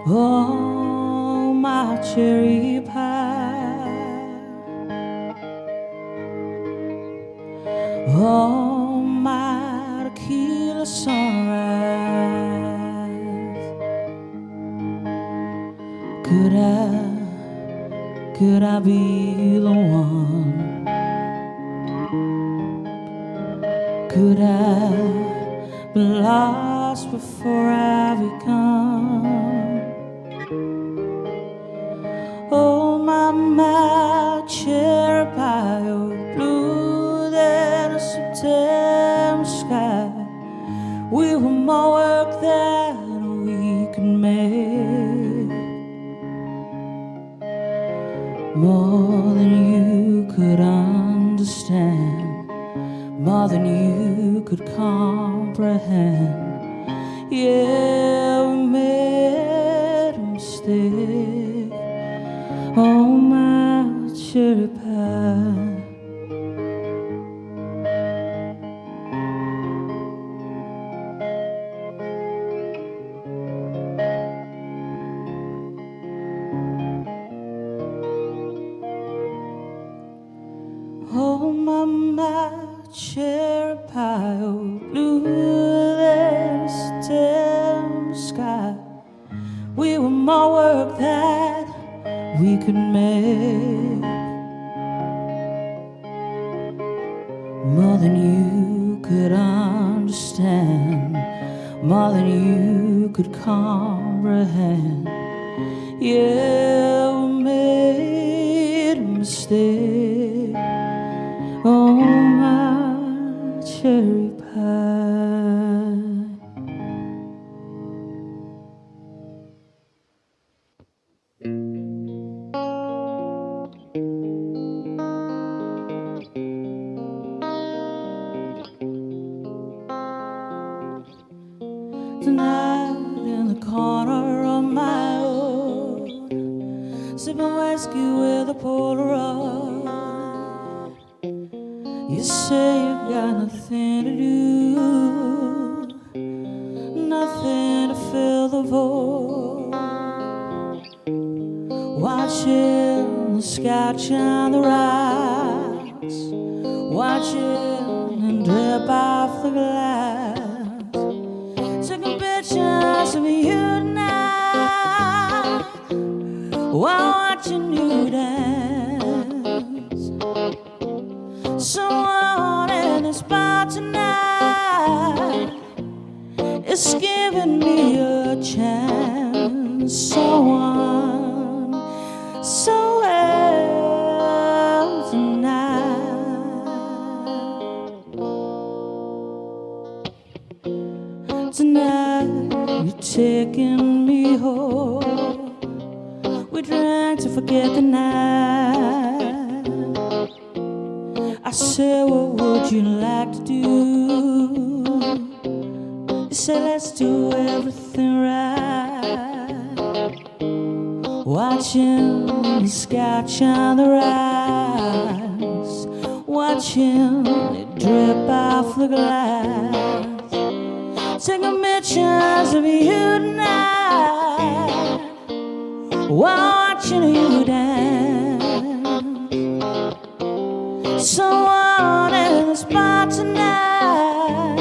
Oh, my cherry pie. Oh, my tequila sunrise. Could I be the one? Could I be lost before I become? Oh, my cherry pie, oh, blue than a September sky. We were more work than we could make, more than you could understand, more than you could comprehend. Yeah, we made a mistake. Oh, my cherry pie. Oh, my cherry pie, oh, blue than a September sky. We were more work that we could make, more than you could understand, more than you could comprehend. Yeah, we made a mistake. Oh, my cherry pie. Tonight in the corner of my own, sipping whiskey with a Polaroid. You say you got nothing to do, nothing to fill the void. Watching the sky shine the rocks, watching and drip off the glass. Taking pictures of you tonight while watching you dance. Someone in this bar tonight is giving me a chance. someone so well tonight. Tonight you're taking me home. We drank to forget the night. I said, what would you like to do? You said, let's do everything right. Watching the sky shine the rise, watching it drip off the glass. Taking pictures of you tonight, watching you dance. Someone in the spot tonight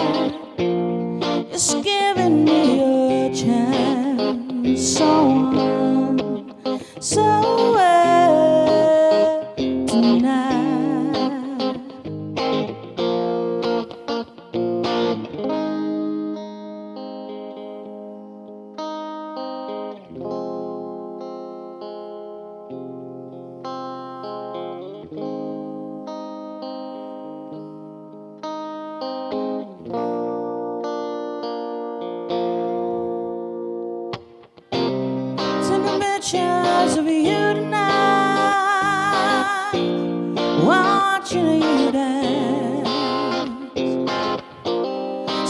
is giving me a chance. Someone so well tonight. Pictures of you tonight, watching you dance.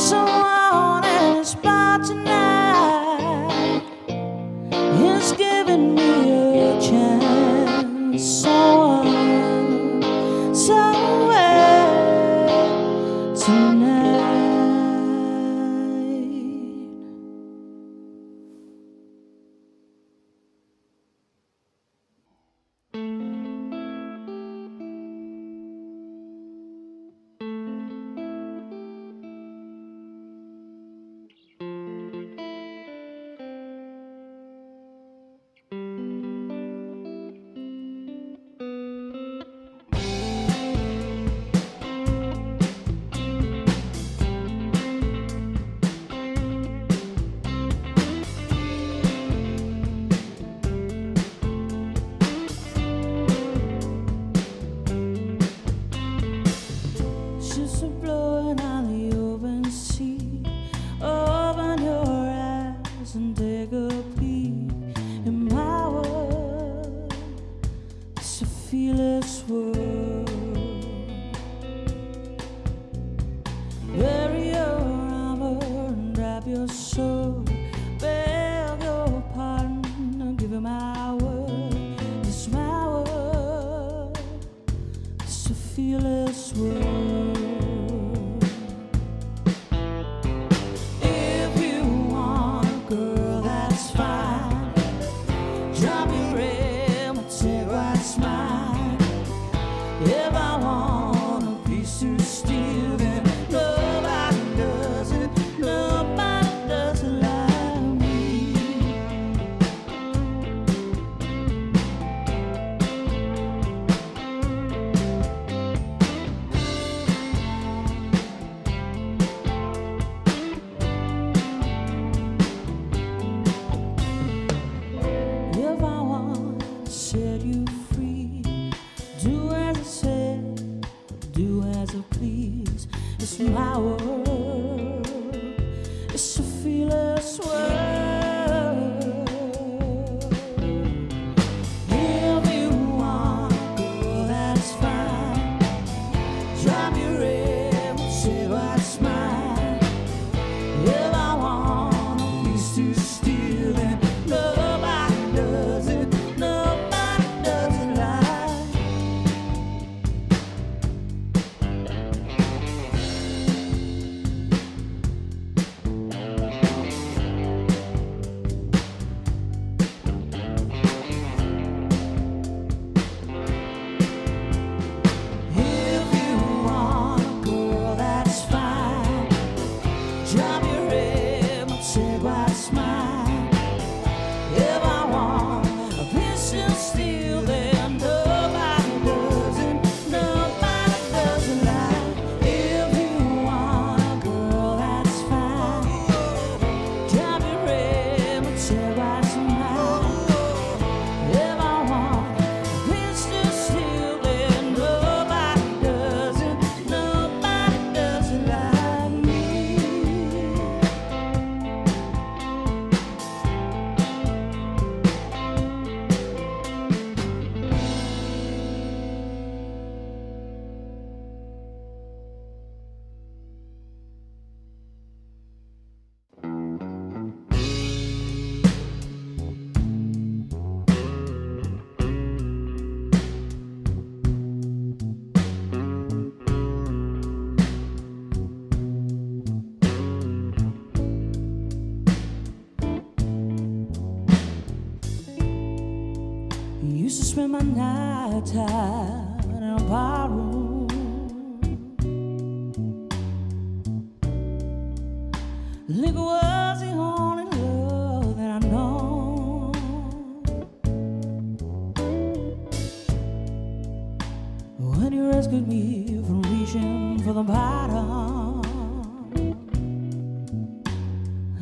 Someone in the spot tonight is giving me a chance. Someone so well tonight. Tonight. spend my night out in a bar room. Liquor was the only love that I know. When you rescued me from reaching for the bottom,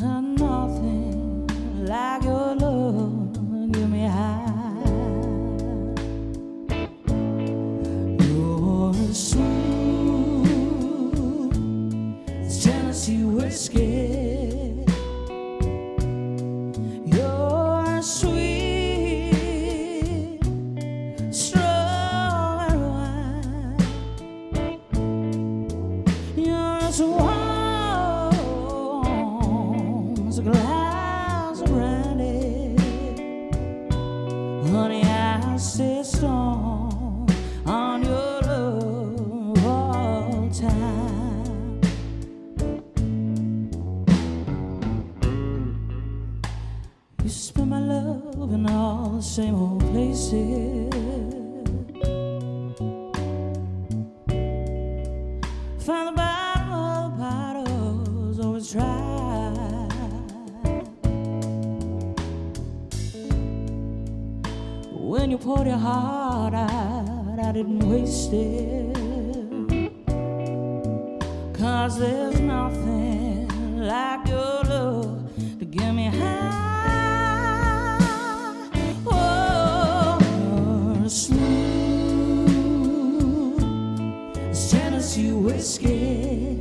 and nothing like your love give me high. You're as smooth as Tennessee whiskey. You're as sweet as strawberry wine. You're as warm as a glass of brandy. Honey, I stay strong on your love all the time. You spend my love in all the same old places. Find the bottom of the bottles, always try. When you poured your heart out, I didn't waste it. 'Cause there's nothing like your love to get me high. Oh, you're smooth as Tennessee whiskey.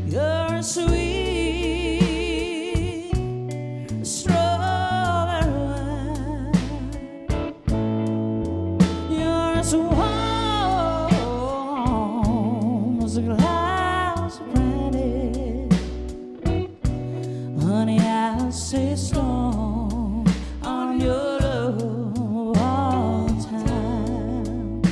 You're sweet as strawberry wine. You're as warm as a glass of brandy. Honey, I'll stay strong on your love all the time.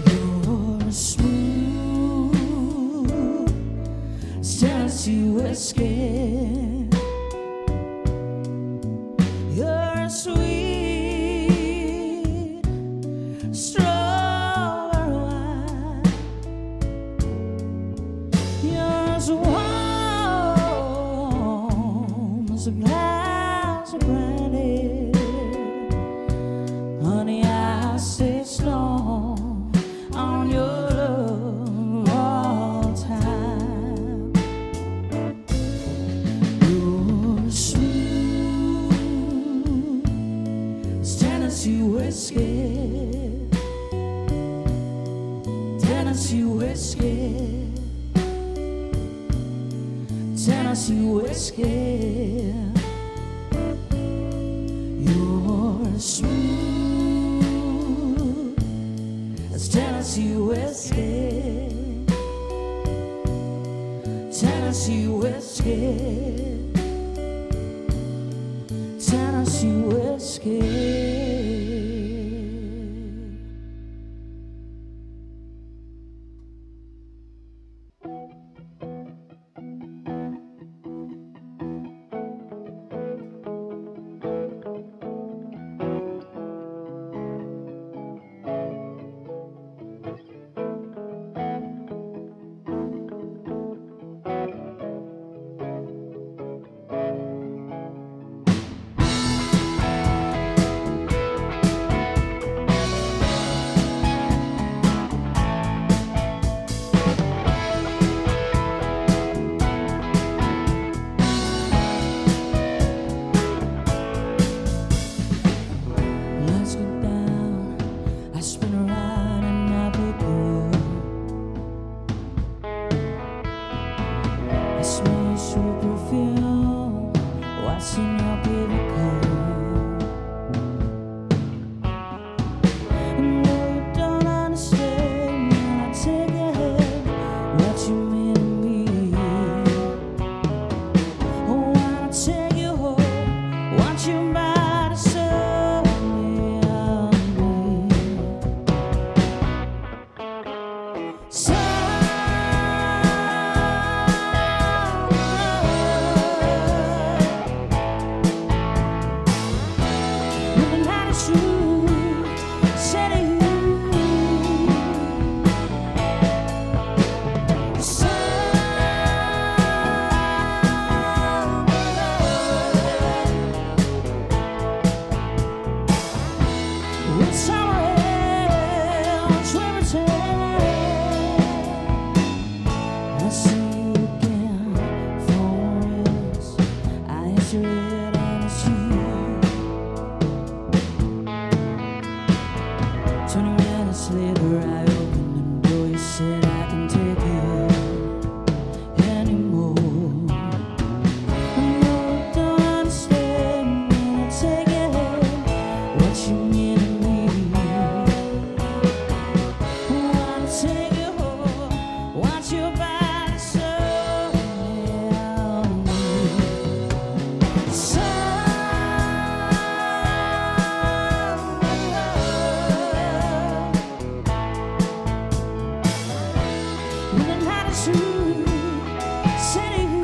You're smooth as Tennessee whiskey. You're sweet strawberry wine. You're as warm as a glass of brandy. Honey, I stay strong on your love all the time. You're smooth as Tennessee whiskey. Tennessee whiskey. Tennessee whiskey. You're smooth as Tennessee whiskey. Tennessee whiskey. Tennessee whiskey. With somewhere else we return. I see you again for us. I answer it and it's you. 20 minutes later I opened the door. You said I can take it anymore. I know I don't understand when I take it. What you mean to me? I wanna take you home. Want your body so down me. When the night is through, setting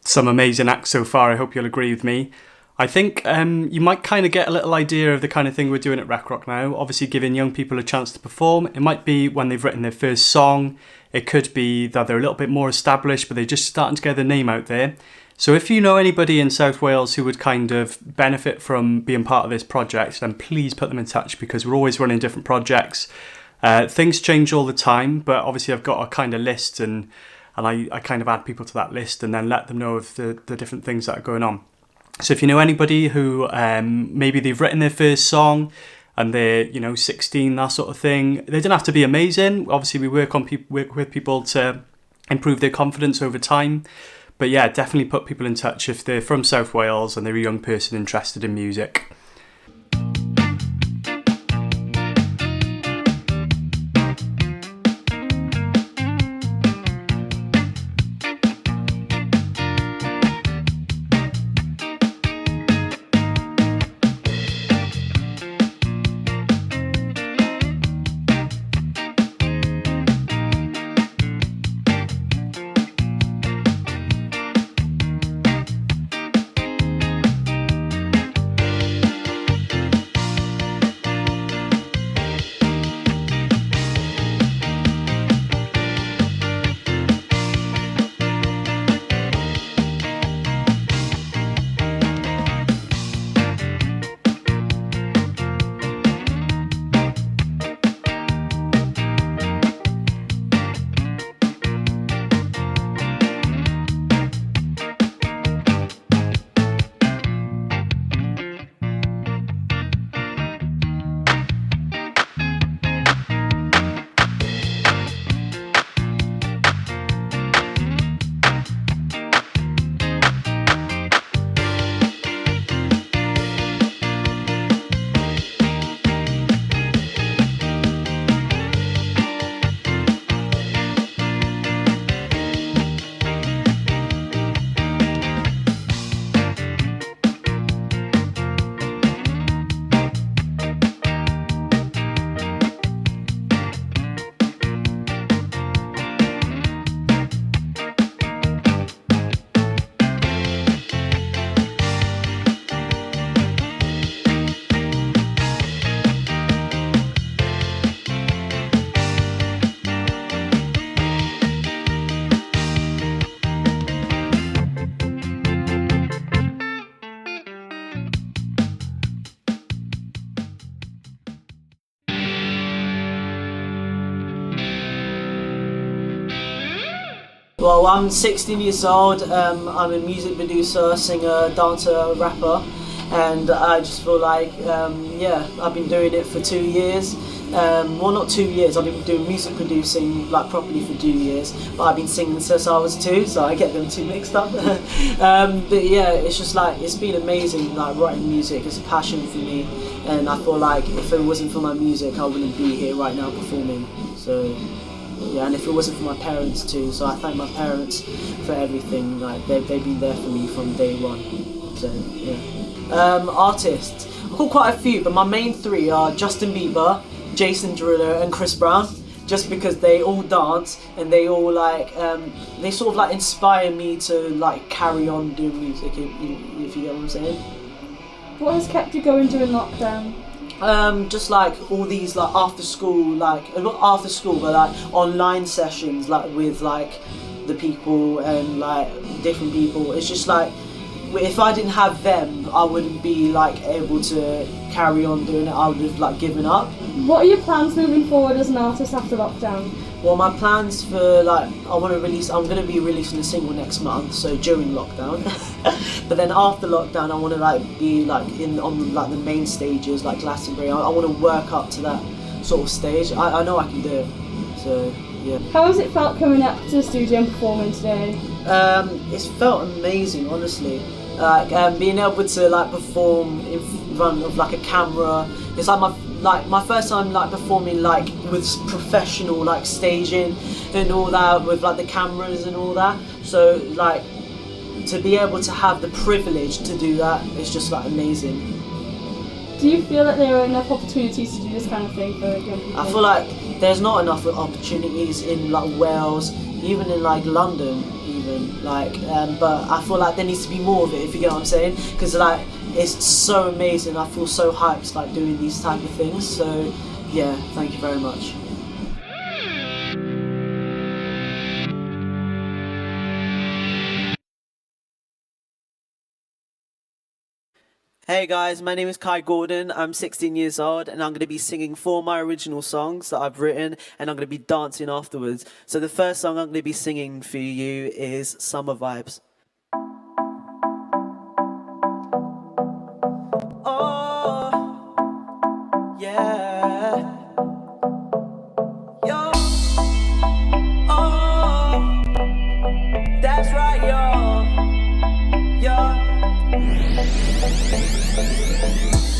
Some amazing acts so far, I hope you'll agree with me. I think you might kind of get a little idea of the kind of thing we're doing at Rec Rock now, obviously giving young people a chance to perform. It might be when they've written their first song, it could be that they're a little bit more established but they're just starting to get their name out there. So if you know anybody in South Wales who would kind of benefit from being part of this project, then please put them in touch, because we're always running different projects. Things change all the time, but obviously I've got a kind of list, and I kind of add people to that list and then let them know of the different things that are going on. So if you know anybody who maybe they've written their first song and they're 16, that sort of thing, they don't have to be amazing. Obviously we work with people to improve their confidence over time. But yeah, definitely put people in touch if they're from South Wales and they're a young person interested in music. Well, I'm 16 years old. I'm a music producer, singer, dancer, rapper, and I just feel like, I've been doing it for 2 years. Well, not 2 years. I've been doing music producing like properly for 2 years, but I've been singing since I was 2, so I get them two mixed up. But yeah, it's just like it's been amazing. Like writing music is a passion for me, and I feel like if it wasn't for my music, I wouldn't be here right now performing. So. Yeah, and if it wasn't for my parents too, so I thank my parents for everything. Like they've been there for me from day one. So yeah. Artists, I've got quite a few, but my main three are Justin Bieber, Jason Derulo, and Chris Brown. Just because they all dance and they all like they sort of like inspire me to like carry on doing music. If you get what I'm saying. What has kept you going during lockdown? Just like all these like after school, like not after school, but like online sessions, like with like the people and like different people. It's just like if I didn't have them, I wouldn't be like able to carry on doing it. I would have like given up. What are your plans moving forward as an artist after lockdown? Well, my plans for like I'm going to be releasing a single next month, so during lockdown. But then after lockdown, I want to like be like on like the main stages, like Glastonbury. I want to work up to that sort of stage. I know I can do it. So yeah. How has it felt coming up to the studio and performing today? It's felt amazing, honestly. Like being able to like perform in front of like a camera. It's like my first time like performing like with professional like staging and all that, with like the cameras and all that. So like to be able to have the privilege to do that is just like amazing. Do you feel that there are enough opportunities to do this kind of thing for young people? I feel like there's not enough opportunities in like Wales, even in like London, even like. But I feel like there needs to be more of it. If you get what I'm saying, because like it's so amazing. I feel so hyped like doing these type of things. So yeah, thank you very much. Hey guys, my name is Kai Gordon. I'm 16 years old and I'm going to be singing 4 of my original songs that I've written, and I'm going to be dancing afterwards. So the first song I'm going to be singing for you is Summer Vibes. Oh, yeah. Yo, oh, that's right, yo. Yo.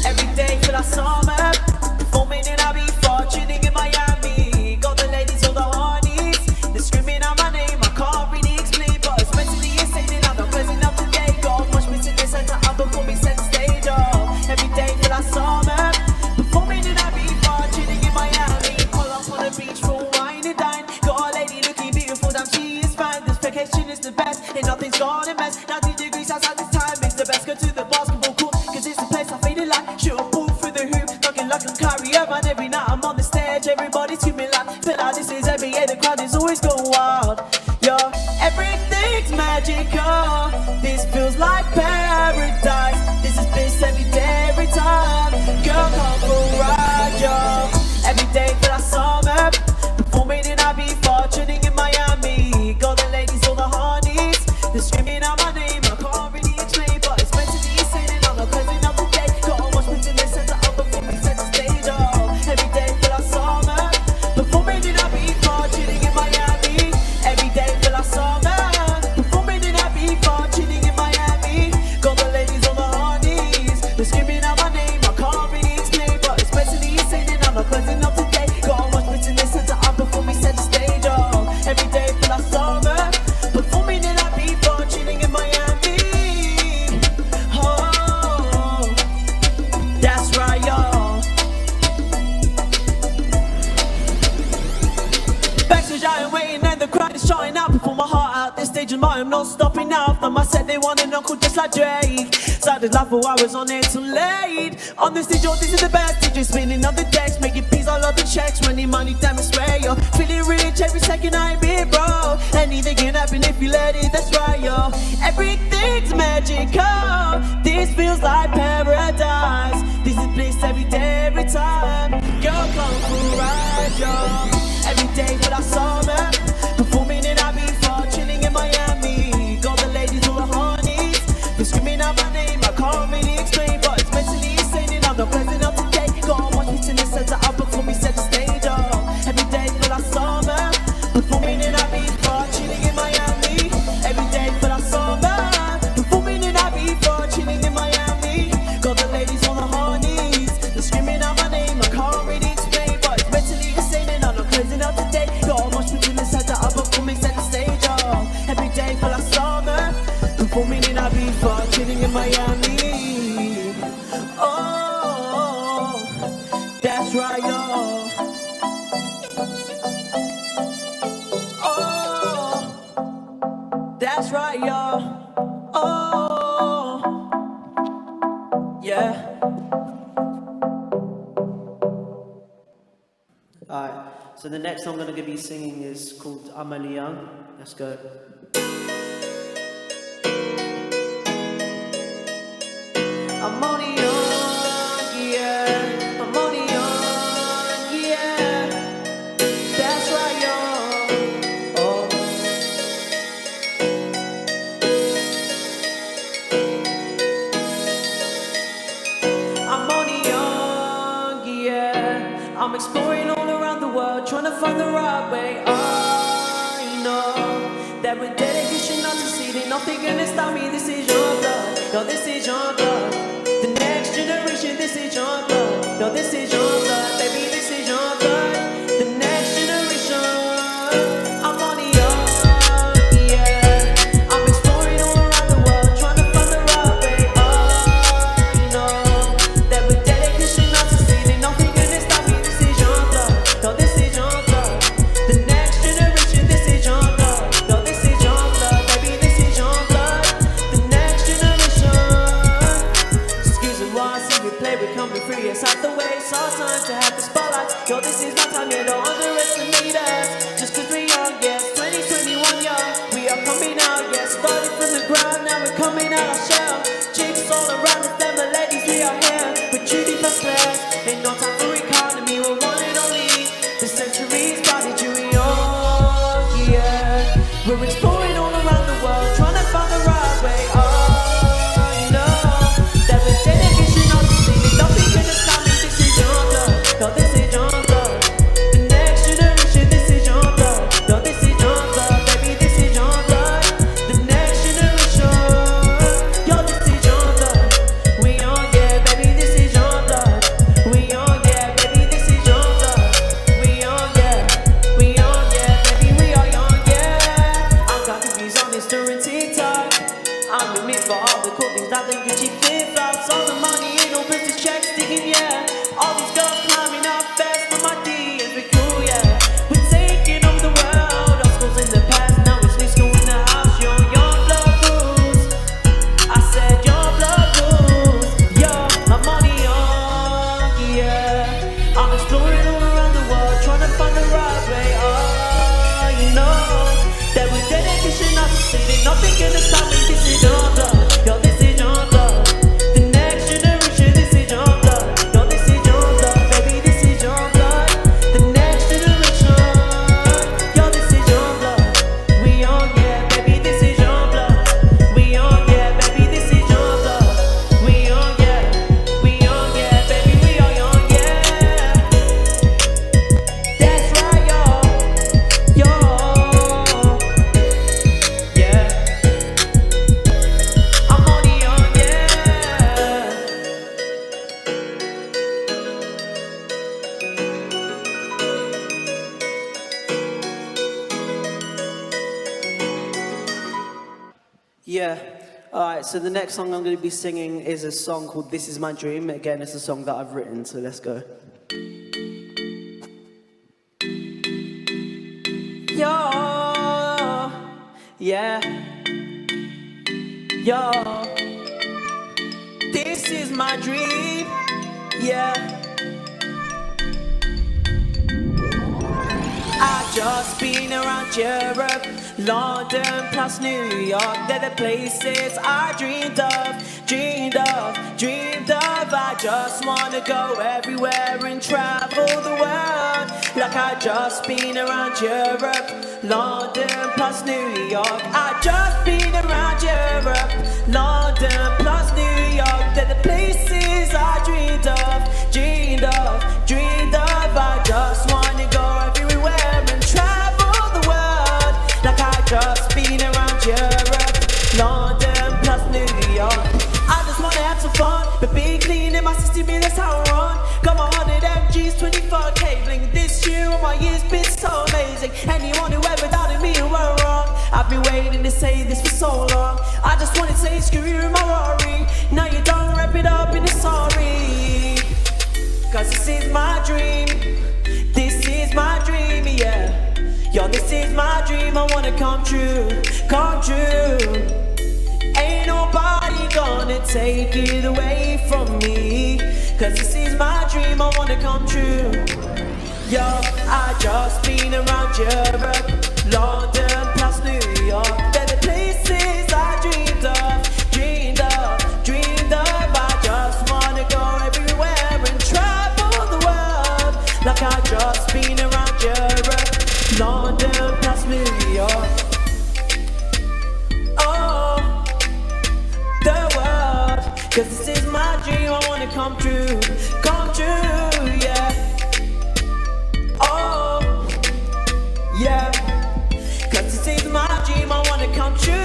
Every day for that summer, performing in Ibiza, tuning in Miami. Got the ladies, all the honeys, they're screaming out my name. I can't really explain, but it's mentally insane and I'm not pleasant up today. Got much missing this and that before we set the stage up. Every day for that summer, performing in Ibiza, tuning in Miami. Pull up on the beach for wine and dine. Got a lady looking beautiful, damn she is fine. This vacation is the best, and nothing's gone a mess. 90 degrees outside this time, it's the best. Go to the basketball court, cause it's the place I feel like. Shoot a ball through the hoop, knocking like a carrier. And every night I'm on the stage, everybody's screaming like, feel like this is NBA, the crowd is always going wild. Yo, everything's magical, this feels like paradise. This is bliss every day, every time. Girl, come for a ride, yo. Every day for that summer, performing in Ibiza, tuning in Miami. Got the ladies, all the honeys, they're screaming out my name. I can't really explain, but it's meant to be insane and I'm not closing up today. Got much more to listen to up before we set the stage up. Every day for that summer, performing in Ibiza, tuning in Miami. Every day for that summer, performing in Ibiza, tuning in Miami. Got the ladies, all the honeys, they're screaming out my name. I can't really explain, but it's meant to be insane and I'm not closing up today. Got much more to listen to up before we set the stage up. Every day for that summer, performing in Ibiza, tuning in Miami. Oh, that's right, y'all. Backstage I am waiting and the crowd is shouting out. Before my heart out, this stage of mine, I'm not stopping now. After my set they want an uncle just like Drake. Started life while I was on it too late. On the stage, oh this is the best. DJ spinning on the decks, making peace all of the checks. Running money down spray, yo. Feeling rich every second I'm here, bro. Anything can happen if you let it, that's right, yo. Everything's magical, this feels like paradise. This is bliss every day, every time. Girl, come for a ride, yo. Every day for that summer, performing in Ibiza, chilling performing in Ibiza, chilling in Miami. Oh, that's right, y'all. Oh, that's right, y'all. Oh, yeah. Alright, so the next song I'm going to be singing is called I'm Only Young. Let's go. I'm only young, yeah. I'm only young, yeah. That's right, y'all. Oh. I'm only young, yeah. I'm exploring all around the world, trying to find the right way. I know that with dedication, not succeeding, nothing gonna stop me. This is your blood, no, this is your blood. The next generation, this is your blood, no, this is your blood, baby, this is your blood. The next generation, I'm only young, yeah. I'm exploring all around the world, trying to find the right way. I know that with dedication, not succeeding, nothing gonna stop me. This is your blood, no, this is your blood. The next generation, this is your blood, no, this is your blood, baby, this is your blood. The next generation. Excuse me while I see we play, we're coming free. It's out the way, it's our time to have the spotlight. Yo, this is my time, yeah, don't underestimate us. Just cause we're young, yes, 2021, young. We are coming out, yes, started from the ground, now we're coming out our shell. Chicks all around us, them the ladies, we are here. We're truly first class, ain't no time for economy, we're one and only. The century started, you young, yeah. We're exploring all around the world, trying to find the right way. I know that with dedication, not succeeding, nothing gonna stop me. This is your blood, no, this is your blood. The next generation, this is your blood, no, this is your blood, baby, this is your blood. The next generation, yo, this is your blood. We on, yeah, baby, this is your blood. We on, yeah, baby, this is your blood. We on, yeah, baby, we are young, yeah. I'm got confused on Insta and TikTok. I'm the myth for all the cool things, not the Gucci flip-flops. All the money ain't no business checks digging, yeah. All these girls climbing up fast for my DMs, we cool, yeah. We're taking over the world, our schools in the past, now it's new school in the house. Your blood rules, I said your blood rules. Yo, I'm only young, yeah. I'm exploring all around the world, trying to find the right way. Oh, you know that with dedication, not succeeding, nothing gonna stop me. This is your blood, yo, this is your blood. The next generation, this is your blood, yo, this is your blood, baby, this is your blood. The next generation, yo, this is your blood. We on, yeah, baby, this is your blood. We on, yeah, baby, this is your blood. We on, yeah, baby, we are young, yeah. That's right, y'all, yeah. I'm only young, yeah. Yeah. Alright, so the next song I'm going to be singing is a song called This Is My Dream. Again, it's a song that I've written, so let's go. Yo, yeah. Yo, this is my dream, yeah. I've just been around Europe, London plus New York. They're the places I dreamed of. I just wanna go everywhere and travel the world. Like I've just been around Europe, London plus New York. I've just been around Europe, London plus New York. They're the places I dreamed of. I just wanna go everywhere and travel the world. Like I've just been around Europe, London plus New York. I just wanna have some fun, but being clean in my system, yeah, that's how I run. Got my 100 MGs, 24K bling. This year all my years been so amazing. Anyone who ever doubted me and were wrong, I've been waiting to say this for so long. I just wanna say screw you in my Rory. Now you don't wrap it up in a sorry. Cause this is my dream. This is my dream, yeah. Yo, this is my dream, I wanna come true. Come true. Ain't nobody gonna take it away from me. Cause this is my dream, I wanna come true. Yo, I just been around Europe, London plus New York. They're the places I dreamed of, dreamed of, dreamed of. I just wanna go everywhere and travel the world. Like I just been around Europe, London plus New York. Oh, the world. Cause this is my dream, I wanna come true. Come true, yeah. Oh, yeah. Cause this is my dream, I wanna come true.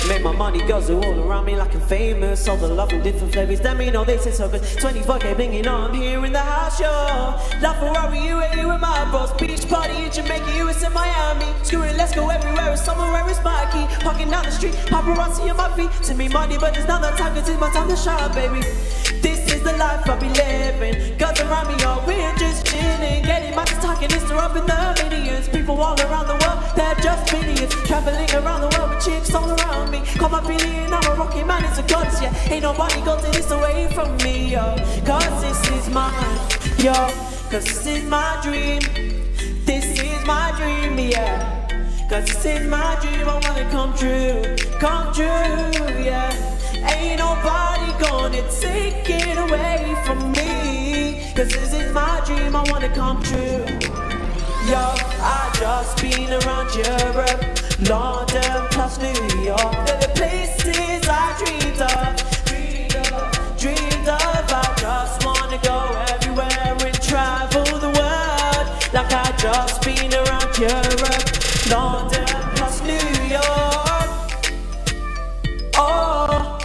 Make my money girls are all around me like I'm famous. All the love in different flavors, let me know they say so good. 24K blinging on, I'm here in the house, yo. La Ferrari, UAE with my bros. Beach party in Jamaica, US in Miami. Screwing, let's go everywhere, it's somewhere it's my key. Walking down the street, paparazzi on my feet. Send me money, but it's not that time, cause it's my time to shine, baby. This is the life I be living. Girls around me, all we're just chilling. Getting my talking, it's up in the millions. People all around the world, they're just millions. Traveling around the world with chicks all around me. Call my billion, I'm a rocket man, it's a goddess, yeah. Ain't nobody got this away from me, yo. Cause this is mine, yo. Cause this is my dream. This is my dream, yeah. Cause this is my dream, I wanna come true. Come true, yeah. Ain't nobody gonna take it away from me. Cause this is my dream, I wanna come true. Yo, I just been around Europe, London plus New York. They're the places I dreamed of, dreamed of, dreamed of. I just wanna go everywhere and travel the world. Like I just been around Europe, London plus New York. Oh,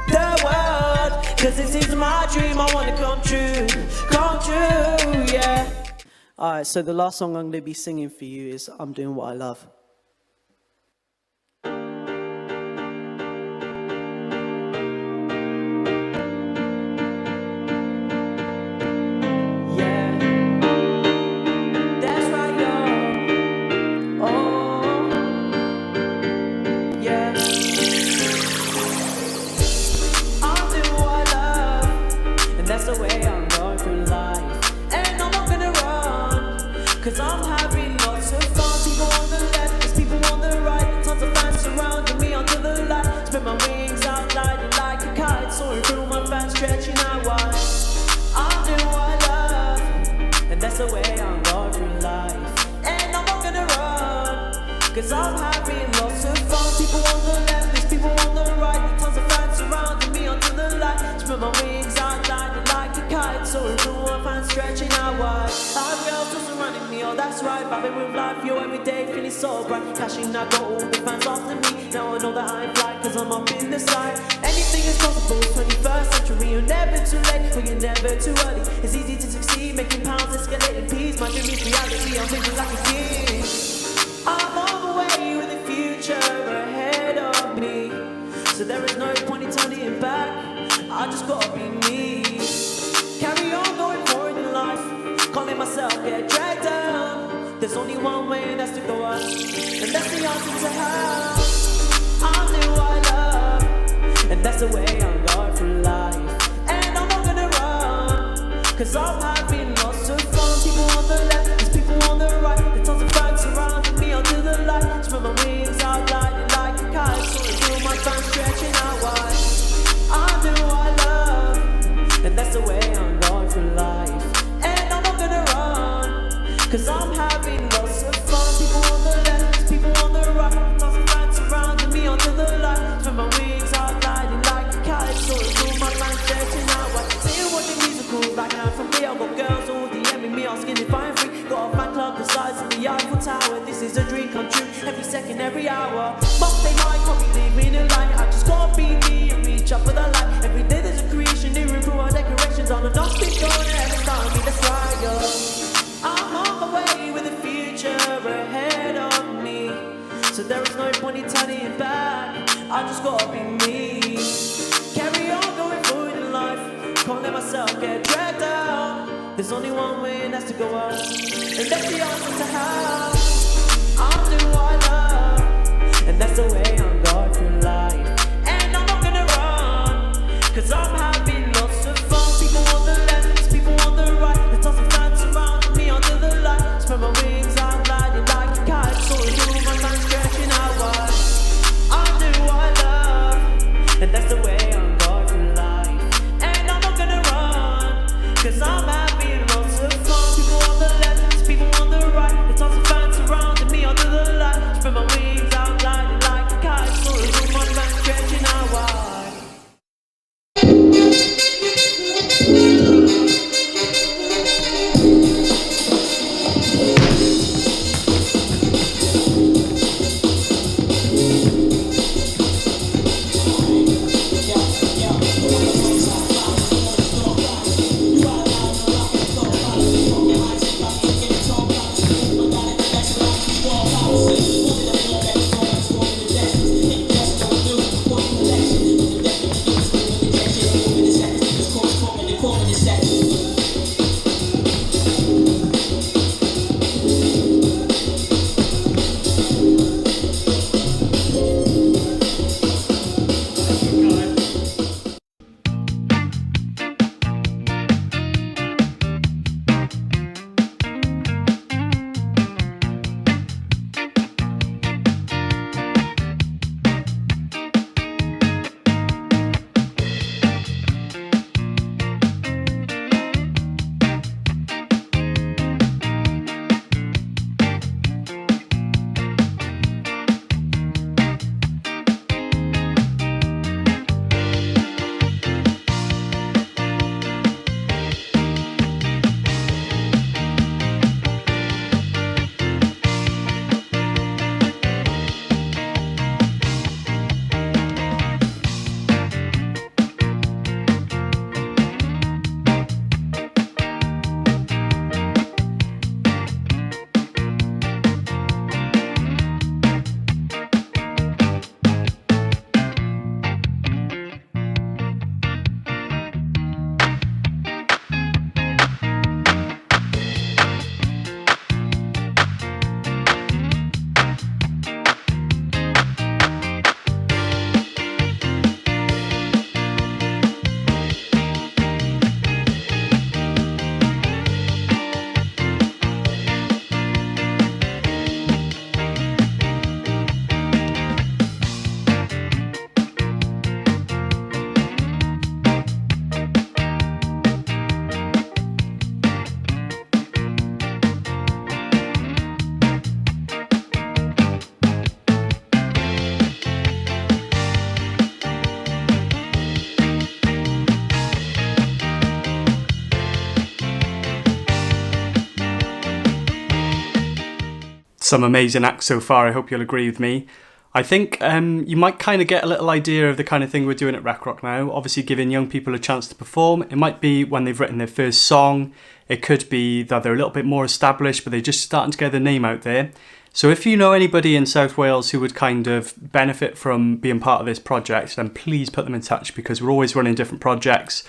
the world. Cause this is my dream, I wanna come true. Come true, yeah. Alright, so the last song I'm going to be singing for you is I'm Doing What I Love. Yeah, that's right, yo. Oh, yeah. I'm doing what I love, and that's the way I'm going through life. Cause I'm having lots of fun. People on the left, there's people on the right. Tons of fans surrounding me under the light. Spread my wings out, gliding like a kite. Soaring through my fans, stretching out wide. I'm doing what I love, and that's the way I'm going through life. And I'm not gonna run, cause I'm having lots of fun. People on the left, there's people on the right. Tons of fans surrounding me under the light. Spread my wings out, gliding like a kite. Soaring through my fans, stretching out wide. I've got surrounding me, oh that's right. Vibing with life, yo, every day feeling so bright. Cashing, I got all the fans after me. Now I know that I ain't fly, cause I'm up in the sky. Anything is possible, 21st century. You're never too late, but you're never too early. It's easy to succeed, making pounds, escalating peace. My dream is reality, I'm living like a king. I'm on the way with the future ahead of me. So there is no point in turning back, I just gotta be me. Carry on going forward in life. Can't let myself get dragged down. There's only one way, and that's to go up, and that's the answer to how. I'm doing what I love, and that's the way I'm going through life. And I'm not gonna run, cause I'm having lots of fun. People on the left, there's people on the right. There's tons of fans surrounding me under the light. Spread my wings out, gliding like a kite. Soaring through my time, stretching out wide. I'm doing what I love, and that's the way I'm going through life. Cause I'm having lots of fun. People on the left, people on the right. Tons of fans surrounding me under the light. Spread my wings out, gliding like a kite. Soaring through my mind, stretching out wide. Seeing what the musical back now from me. I've got girls all DMing me, asking if I'm free. Got a fan club the size of the Eiffel Tower. This is a dream come true, every second, every hour. Must they mind, can't be leaving in light. I just gotta be me and reach up for the light. Every day there's a creation, new improve our decorations. On and off, keep going every time, me, that's right, yo. I'm on my way with the future ahead of me. So So there is no point in turning it back. I just gotta be me. Carry on going forward in life. Can't let myself get dragged down. There's only one way and that's to go out. And that's the answer to how. I'll do what I love. And that's the way I'm going through life. And I'm not gonna run. Cause I'm having lots of fun. People on the left, people on the right. The toss of fans surrounding me under the light. Spread my wings, I'm gliding like a kite. So you, my man stretching out wide. I'll do what I love. And that's the way I'm going through life. And I'm not gonna run. Cause I'm having lots of fun. People on the left, people on the right. The toss of fans surrounding me under the light. Spread my wings, I'm gliding like a kite. So you, my man stretching out wide. Some amazing acts so far, I hope you'll agree with me. I think you might kind of get a little idea of the kind of thing we're doing at Rec Rock now, obviously giving young people a chance to perform. It might be when they've written their first song, it could be that they're a little bit more established but they're just starting to get their name out there. So if you know anybody in South Wales who would kind of benefit from being part of this project, then please put them in touch because we're always running different projects.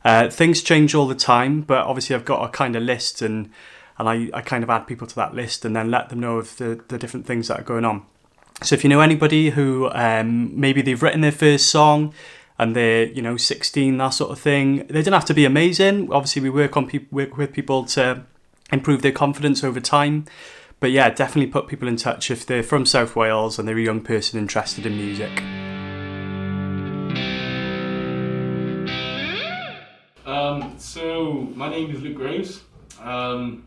Things change all the time, but obviously I've got a kind of list and I kind of add people to that list and then let them know of the different things that are going on. So if you know anybody who maybe they've written their first song and they're 16, that sort of thing, they don't have to be amazing. Obviously we work with people to improve their confidence over time. But yeah, definitely put people in touch if they're from South Wales and they're a young person interested in music. So my name is Luke Greaves. And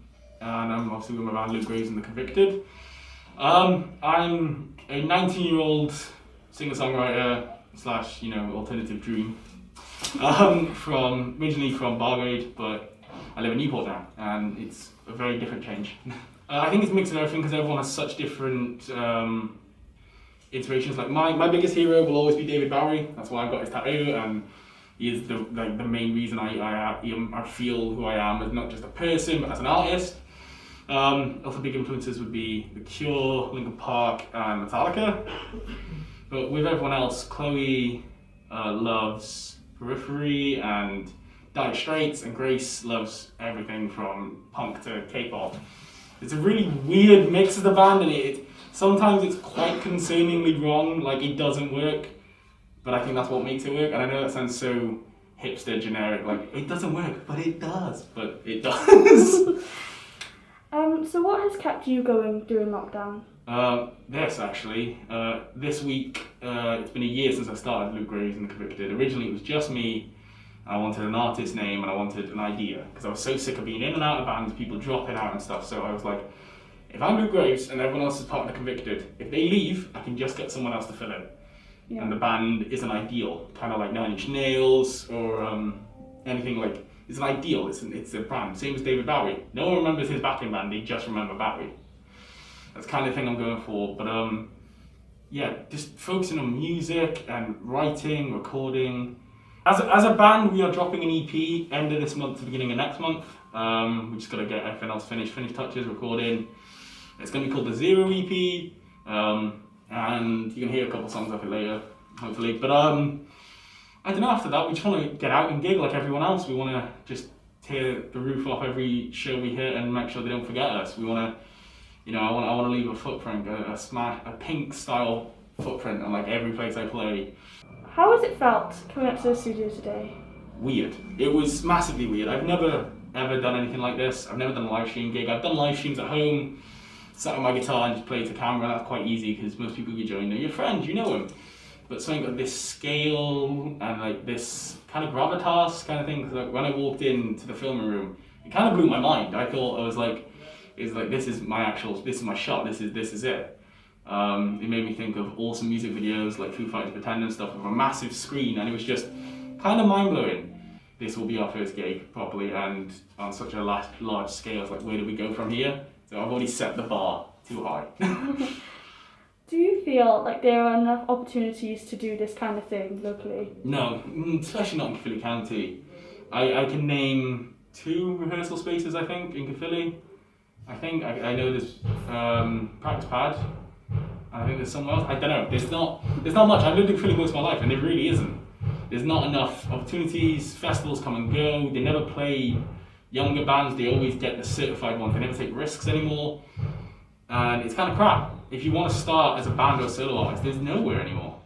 I'm obviously with my band Luke Greaves and the Convicted. I'm a 19-year-old singer-songwriter / alternative dream. Originally from Bargrade, but I live in Newport now, and it's a very different change. I think it's a mix of everything because everyone has such different inspirations. Like my biggest hero will always be David Bowie. That's why I've got his tattoo, and he is the main reason I feel who I am as not just a person but as an artist. Also big influences would be The Cure, Linkin Park, and Metallica. But with everyone else, Chloe loves Periphery and Dire Straits, and Grace loves everything from punk to K-pop. It's a really weird mix of the band, and sometimes it's quite concerningly wrong, like it doesn't work, but I think that's what makes it work. And I know that sounds so hipster generic, like it doesn't work, but it does. So what has kept you going during lockdown? This week, it's been a year since I started Luke Greaves and the Convicted. Originally it was just me. I wanted an artist name and I wanted an idea, because I was so sick of being in and out of bands, people dropping out and stuff. So I was like, if I'm Luke Greaves and everyone else is part of the Convicted, if they leave, I can just get someone else to fill in. Yeah. And the band is an ideal, kind of like Nine Inch Nails or anything like. It's an ideal. It's a brand. Same as David Bowie. No one remembers his backing band. They just remember Bowie. That's the kind of thing I'm going for. But just focusing on music and writing, recording. As a band, we are dropping an EP end of this month to beginning of next month. We just got to get everything else finished touches, recording. It's going to be called the Zero EP, and you can hear a couple songs of it later, hopefully. But I don't know, after that, we just want to get out and gig like everyone else. We want to just tear the roof off every show we hit and make sure they don't forget us. We want to, I want to leave a footprint, a pink style footprint on like every place I play. How has it felt coming up to the studio today? Weird. It was massively weird. I've never ever done anything like this. I've never done a live stream gig. I've done live streams at home, sat with my guitar and just played to camera. That's quite easy because most people you join know your friend, you know him. But something like this scale and like this kind of gravitas kind of thing. Cause like when I walked into the filming room, it kind of blew my mind. I thought this is my shot. This is it. It made me think of awesome music videos like Foo Fighters Pretend and stuff with a massive screen, and it was just kind of mind-blowing. This will be our first gig properly and on such a large scale. It's like, where do we go from here? So I've already set the bar too high. Do you feel like there are enough opportunities to do this kind of thing locally? No, especially not in Caerphilly County. I can name 2 rehearsal spaces, I think, in Caerphilly. I think I know there's Practice Pad. I think there's somewhere else. I don't know. There's not much. I've lived in Caerphilly most of my life, and there really isn't. There's not enough opportunities. Festivals come and go. They never play younger bands. They always get the certified ones. They never take risks anymore, and it's kind of crap. If you want to start as a band or a solo artist, there's nowhere anymore.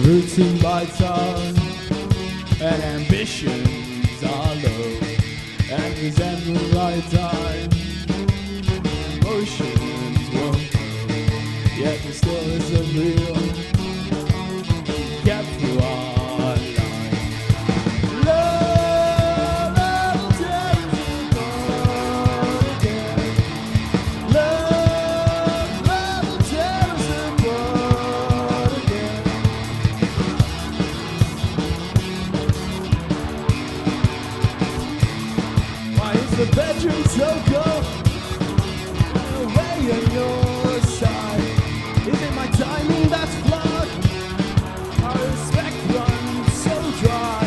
Routine bites on, and ambitions are low, and resentment right time. Emotions won't go, yet there still isn't real. Kept through our life. Love will tear us apart again. Love will tear us apart again. The bedroom so cold, away on your side. Is it my timing that's flawed? Our respect runs so dry,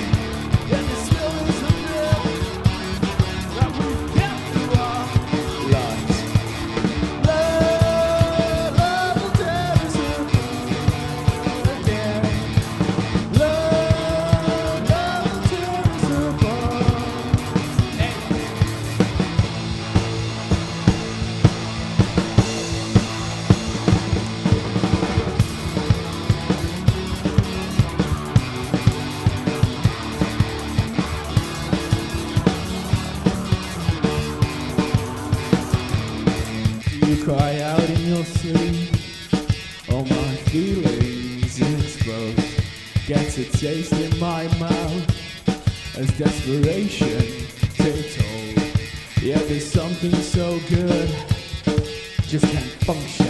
yet there still is a bit that we've kept through our lives. Love will tear us apart again. Love will tear us apart. You cry out in your sleep, all my feelings exposed. Gets a taste in my mouth as desperation takes hold. Yeah, there's something so good, just can't function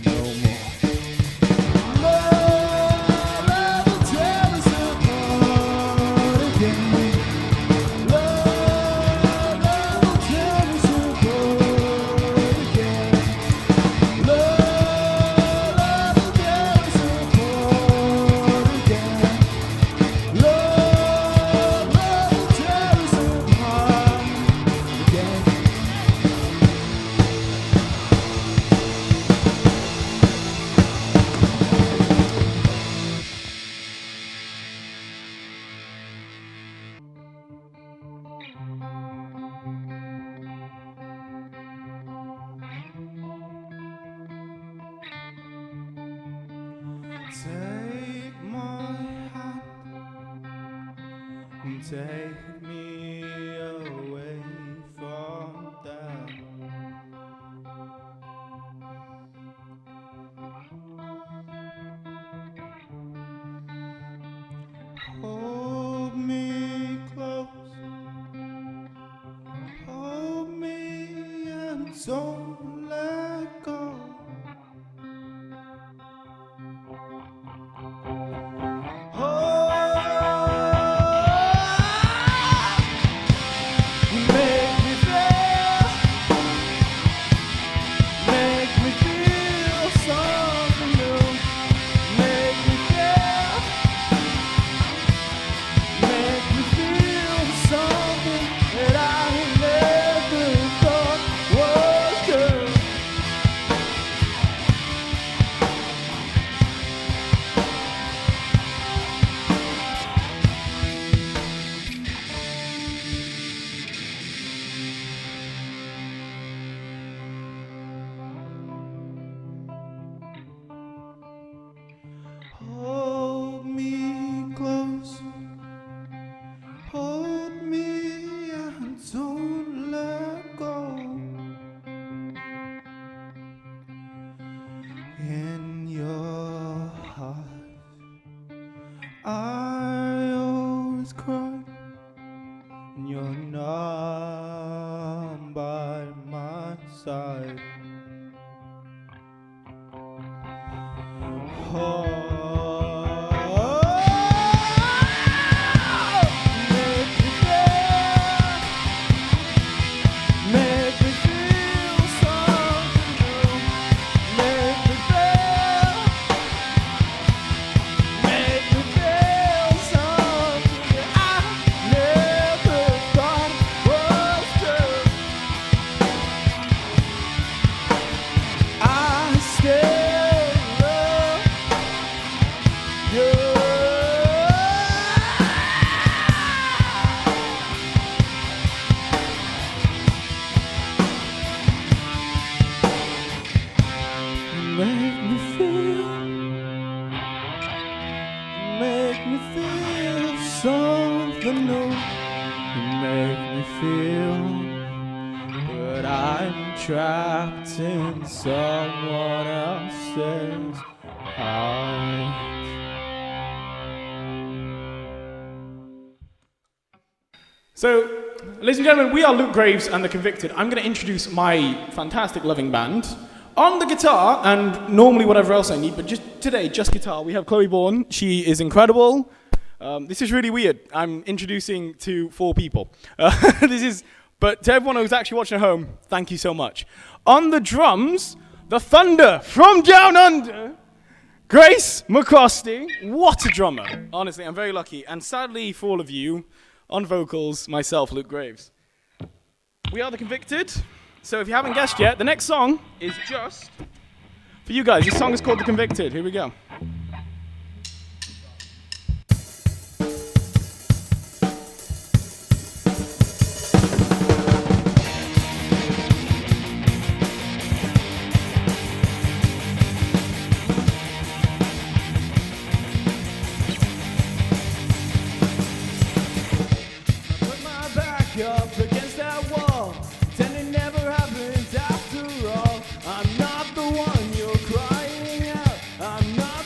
no more. Love will tear us apart again. Love will tear us apart again. Love will tear us apart again. Love will tear us apart again. Take my hand and take me away from them. Hold me close, hold me and don't let go. Hold me close, hold me and don't let go. In your heart, I always cry, and you're not by my side. Make me feel something new. You make me feel that I'm trapped in someone else's heart. So, ladies and gentlemen, we are Luke Greaves and the Convicted. I'm going to introduce my fantastic loving band. On the guitar, and normally whatever else I need, but just today, just guitar, we have Chloe Bourne. She is incredible. This is really weird. I'm introducing to 4 people. But to everyone who's actually watching at home, thank you so much. On the drums, the Thunder from Down Under, Grace McCrosty. What a drummer. Honestly, I'm very lucky. And sadly for all of you, on vocals, myself, Luke Greaves. We are the Convicted. So if you haven't guessed yet, the next song is just for you guys. This song is called The Convicted. Here we go. Put my back up against that wall. Pretend it never happened after all. I'm not the one you're crying out. I'm not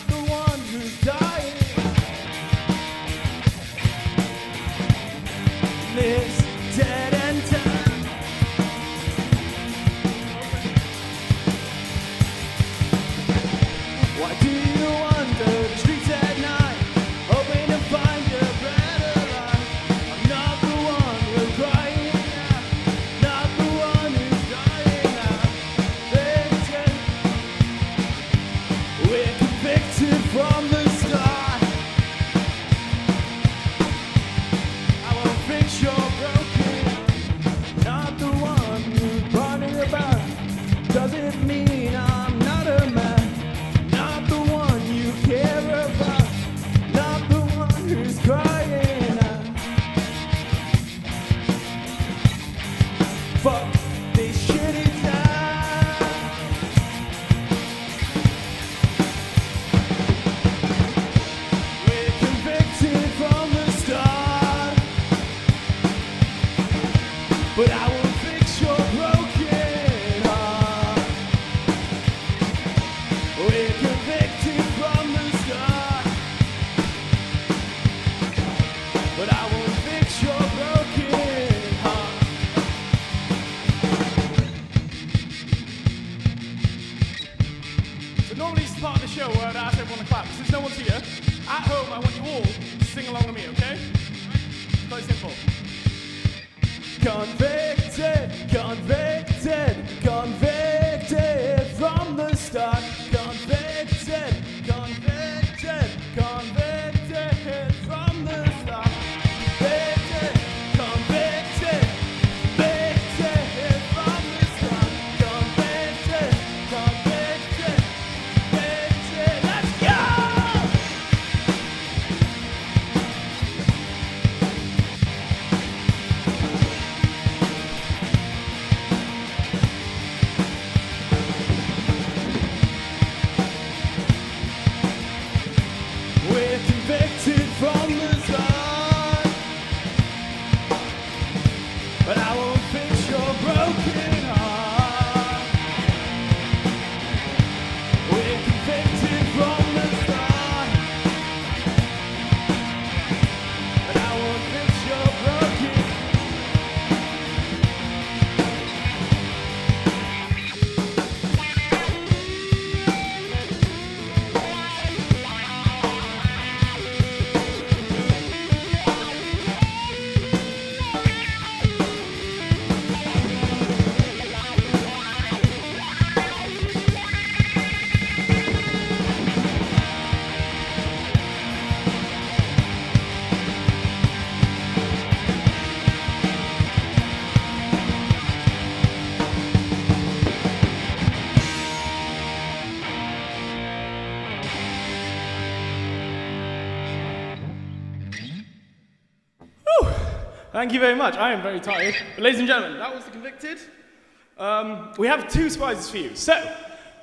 because no one's here, at home, I want you all to sing along with me, okay? It's quite simple. Convicted, convicted, convicted from the start. Convicted, convicted, convicted from the start. Convicted, convicted, convicted from the start. Convicted, convicted, convicted. Let's go! We're convicted from the start, but I won't fix your broken heart. We're convicted from the start, but I won't fix your broken heart. Thank you very much. I am very tired. But ladies and gentlemen, that was The Convicted. We have two surprises for you. So,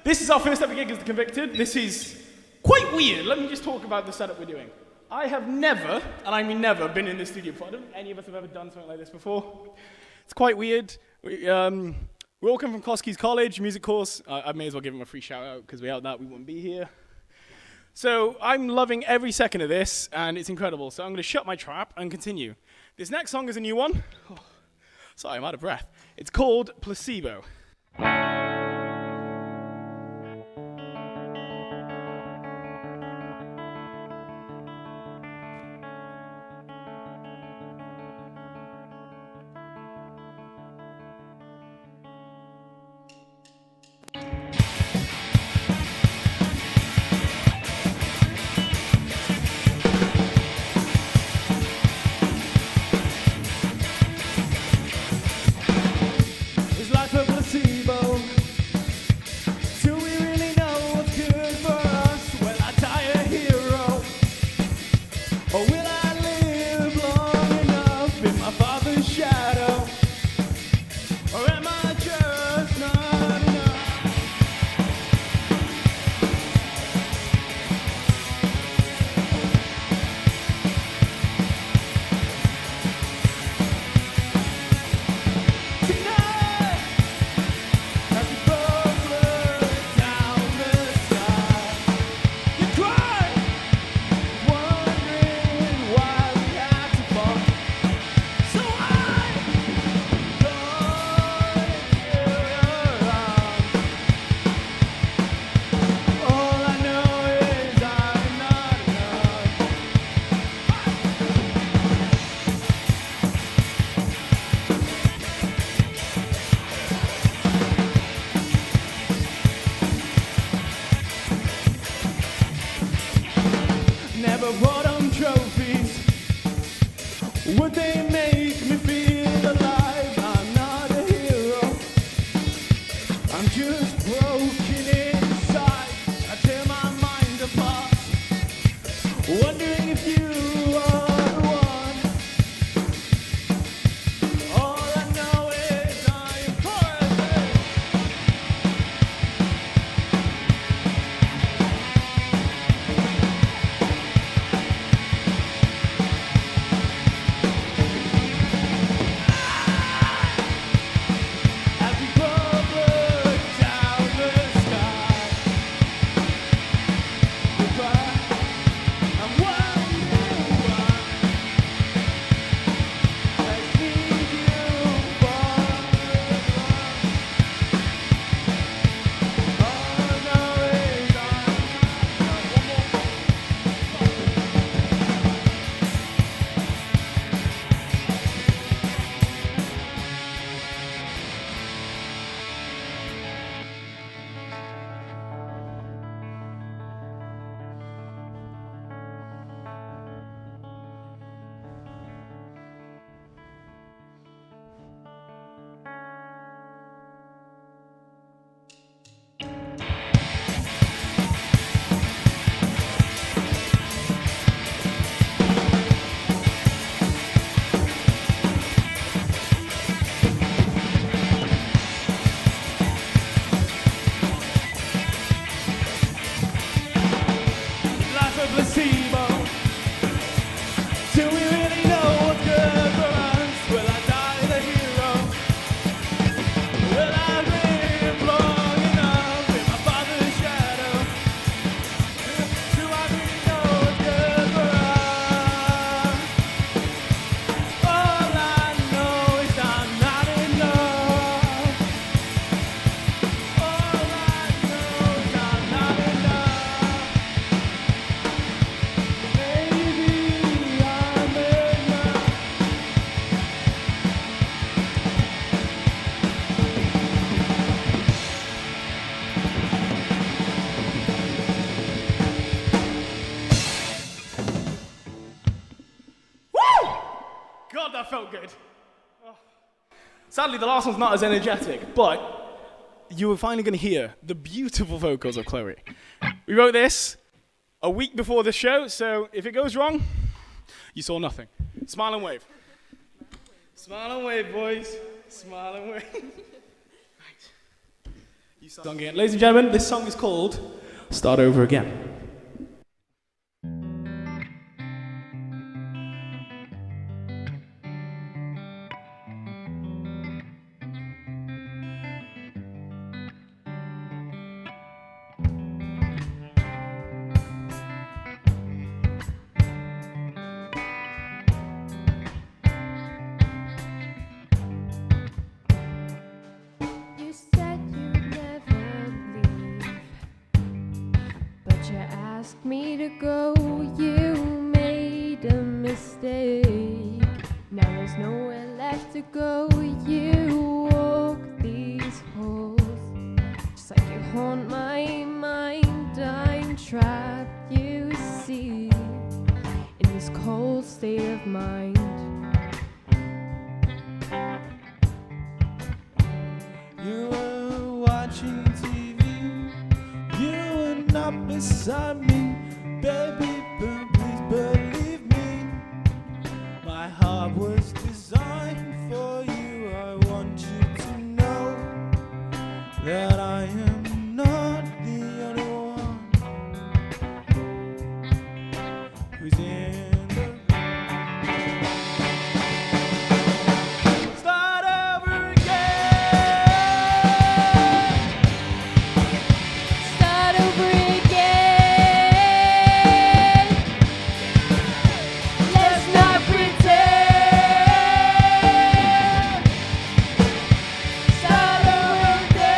this is our first ever gig as The Convicted. This is quite weird. Let me just talk about the setup we're doing. I have never, and I mean never, been in this studio before. I don't think any of us have ever done something like this before. It's quite weird. We all come from Koski's College, music course. I may as well give them a free shout out, because without that we wouldn't be here. So I'm loving every second of this, and it's incredible. So I'm going to shut my trap and continue. This next song is a new one. Oh, sorry, I'm out of breath. It's called Placebo. Is life a placebo? Do we really know what's good for us? Will I die a hero? Or will I live long enough in my father's shadow? Or am I just not enough? Never brought home trophies. Would they make me feel alive? I'm not a hero. I'm just broken inside. I tear my mind apart, wondering if you are the one. All I know is I am poison. I'm placebo. Do we really know what's good for us? Will I die the hero? Will I live long enough in my father's shadow? Do I really know what's good for us? All I know is I'm not enough. All I know is I'm not enough. Maybe I'm enough. Woo! God, that felt good. Oh. Sadly, the last one's not as energetic, but you were finally going to hear the beautiful vocals of Chloe. We wrote this a week before the show, so if it goes wrong, you saw nothing. Smile and wave. Smile and wave, boys. Smile and wave. Right. You sung again. Ladies and gentlemen, this song is called Start Over Again. You said you'd never leave, but you asked me to go. You made a mistake. Now there's nowhere left to go. You walk these halls just like you haunt my mind. I'm trapped, you see, in this cold state of mind. You were watching TV, you were not beside me, baby, but please believe me. My heart was designed for you. I want you to know that I am not the only one who's in the start over again. Start over again. Let's not pretend. Start over again.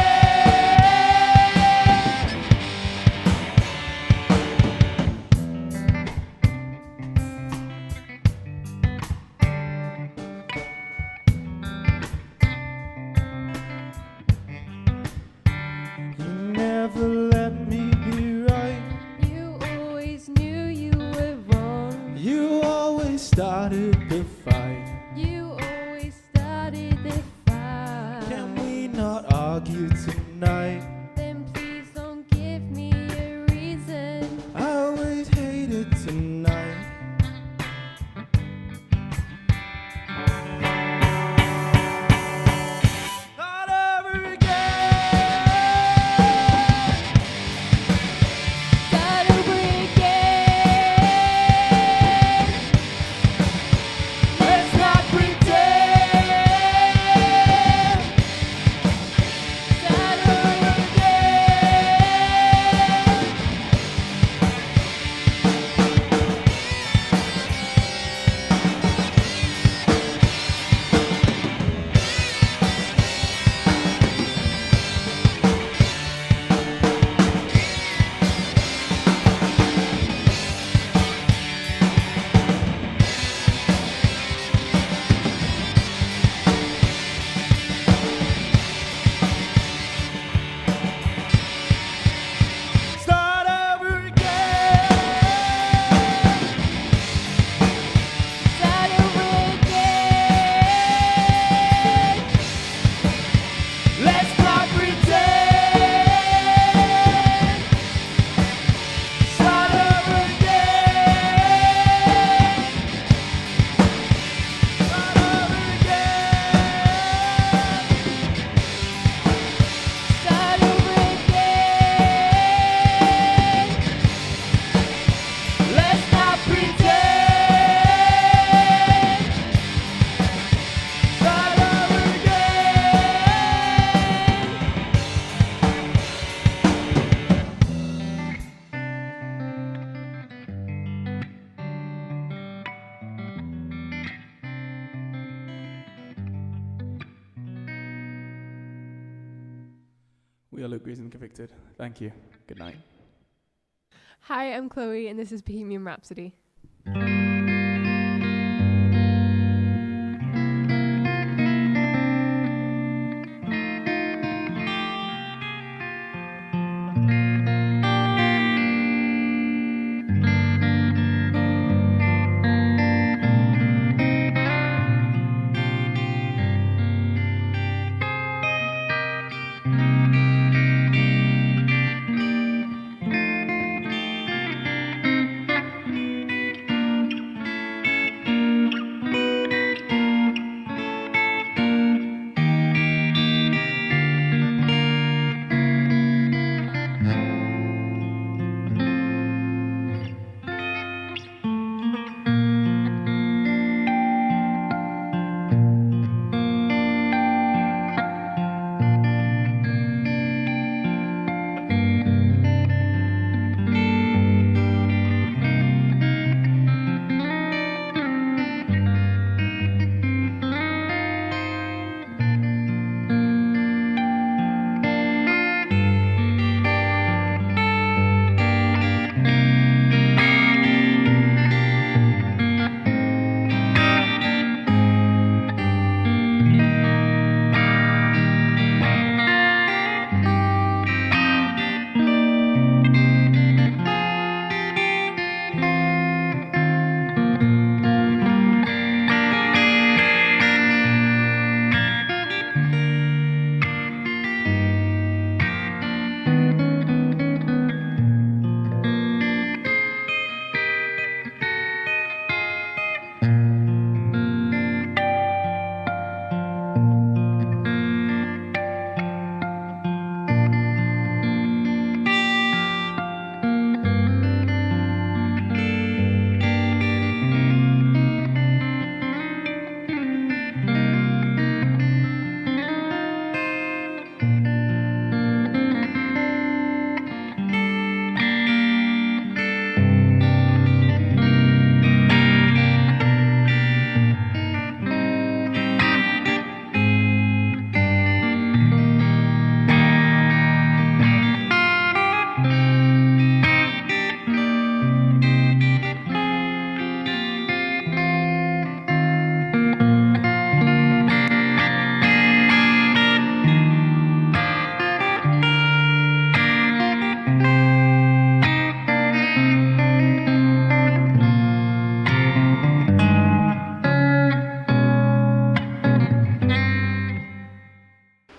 You never let me be right. You always knew you were wrong. You always started the fight. You always started the fight. Can we not argue tonight? Then please don't give me a reason. I always hated tonight. Start over again. Start over again. We are Luke Greaves and Convicted. Thank you. Good night. Hi, I'm Chloe, and this is Bohemian Rhapsody.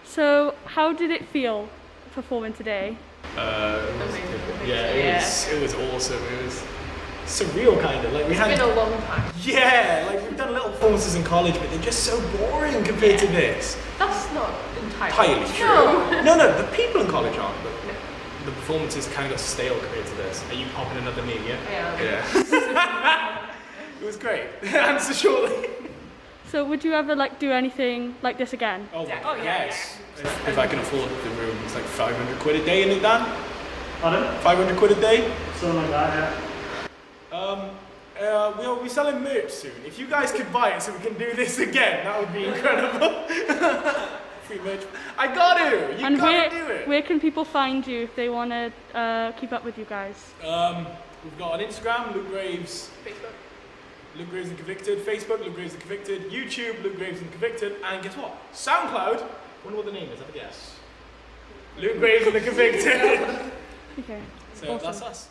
So, how did it feel performing today? It was awesome. It was surreal, kind of. Like It's been a long time. Yeah, like we've done little performances in college, but they're just so boring compared to this. That's not entirely True. No. No, the people in college aren't, but the performances kind of got stale compared to this. Are you popping another knee, yeah? Yeah. It was great. Answer shortly. So, would you ever do anything like this again? Oh, yes. If I can afford the room, it's like 500 quid a day, isn't it, Dan? Pardon? 500 quid a day? Something like that, yeah. We'll be selling merch soon. If you guys could buy it so we can do this again, that would be incredible. Free merch. I got to! You gotta do it! Where can people find you if they want to keep up with you guys? We've got on Instagram, Luke Greaves. Facebook. Luke Greaves and Convicted. Facebook, Luke Greaves and Convicted. YouTube, Luke Greaves and Convicted. And guess what? SoundCloud. Wonder what the name is, have a guess. Luke Greaves and the Convicted. Okay. So awesome. That's us.